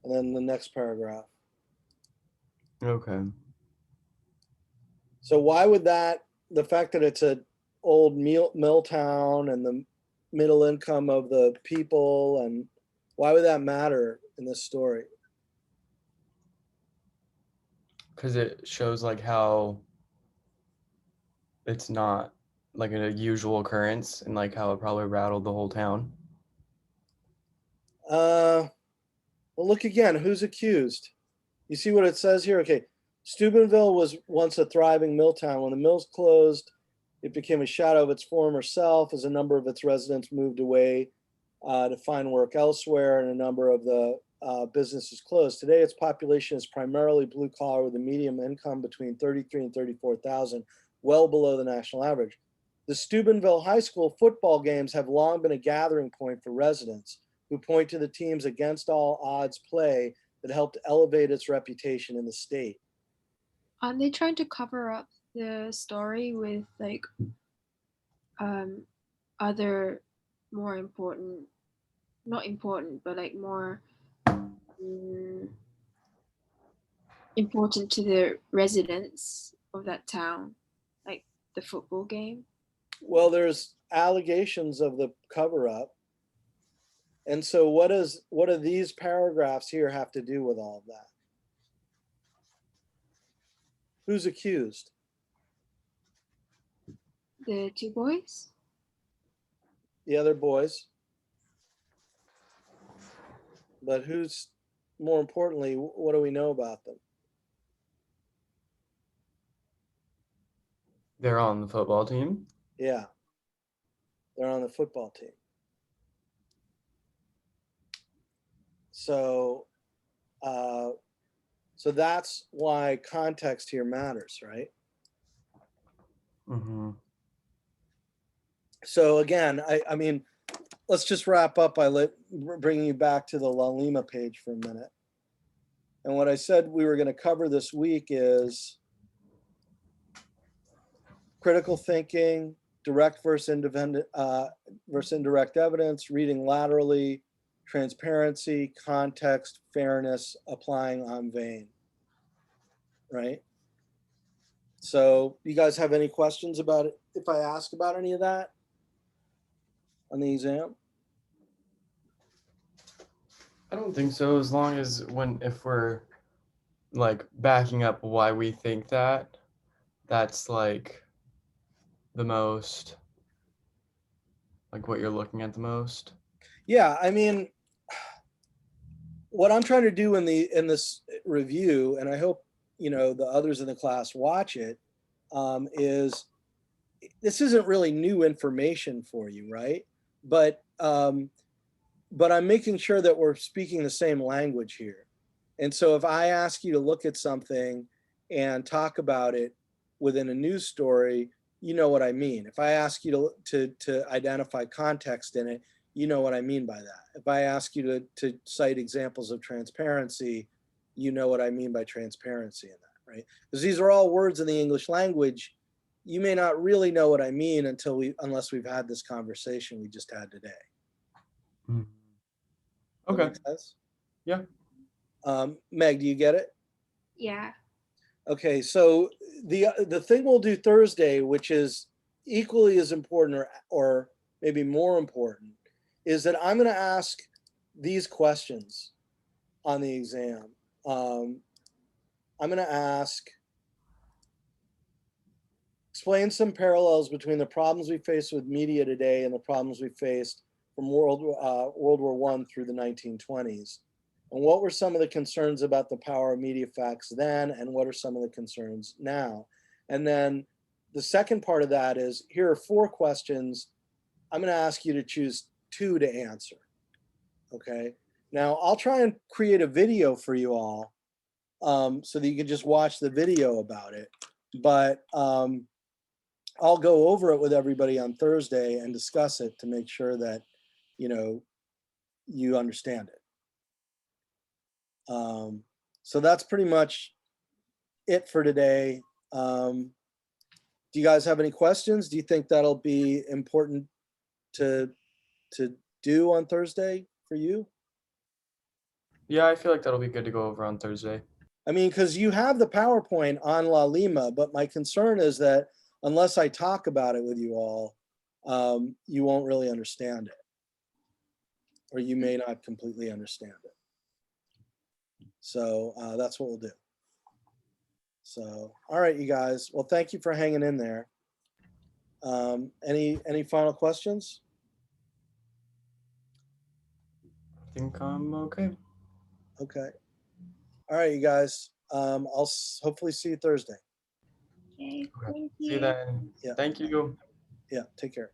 And then the next paragraph. Okay. So why would that, the fact that it's a old mill town and the middle income of the people, and why would that matter in this story? Because it shows like how it's not like a usual occurrence and like how it probably rattled the whole town. Well, look again, who's accused? You see what it says here? Okay, Steubenville was once a thriving mill town. When the mills closed, it became a shadow of its former self as a number of its residents moved away to find work elsewhere, and a number of the businesses closed. Today, its population is primarily blue collar with a median income between 33 and 34,000, well below the national average. The Steubenville High School football games have long been a gathering point for residents who point to the team's against all odds play that helped elevate its reputation in the state. Aren't they trying to cover up the story with like other more important, not important, but like more important to the residents of that town, like the football game? Well, there's allegations of the cover up. And so what do these paragraphs here have to do with all of that? Who's accused? The two boys? The other boys. But who's, more importantly, what do we know about them? They're on the football team? Yeah. They're on the football team. So, so that's why context here matters, right? Mm-hmm. So again, I mean, let's just wrap up by bringing you back to the La Lima page for a minute. And what I said we were going to cover this week is critical thinking, direct versus independent versus indirect evidence, reading laterally, transparency, context, fairness, applying IMVAIN, right? So you guys have any questions about it if I ask about any of that on the exam? I don't think so, as long as if we're like backing up why we think that, that's like the most, like what you're looking at the most. Yeah, I mean, what I'm trying to do in this review, and I hope the others in the class watch it, is this isn't really new information for you, right? But I'm making sure that we're speaking the same language here. And so if I ask you to look at something and talk about it within a news story, you know what I mean. If I ask you to identify context in it, you know what I mean by that. If I ask you to cite examples of transparency, you know what I mean by transparency in that, right? Because these are all words in the English language. You may not really know what I mean unless we've had this conversation we just had today. Mm. That Okay. make sense? Yeah. Meg, do you get it? Yeah. Okay, so the thing we'll do Thursday, which is equally as important or maybe more important, is that I'm going to ask these questions on the exam. I'm going to ask, explain some parallels between the problems we face with media today and the problems we faced from World War I through the 1920s. And what were some of the concerns about the power of media facts then, and what are some of the concerns now? And then the second part of that is, here are 4 questions. I'm going to ask you to choose 2 to answer. Okay. Now I'll try and create a video for you all so that you can just watch the video about it. But I'll go over it with everybody on Thursday and discuss it to make sure that, you understand it. So that's pretty much it for today. Do you guys have any questions? Do you think that'll be important to do on Thursday for you? Yeah, I feel like that'll be good to go over on Thursday. I mean, because you have the PowerPoint on La Lima, but my concern is that unless I talk about it with you all, you won't really understand it, or you may not completely understand it. So that's what we'll do. So, all right, you guys. Well, thank you for hanging in there. Any final questions? I think I'm okay. Okay. All right, you guys. I'll hopefully see you Thursday. Okay. Okay. Thank See you you. then. Yeah. Thank you. Yeah. Take care.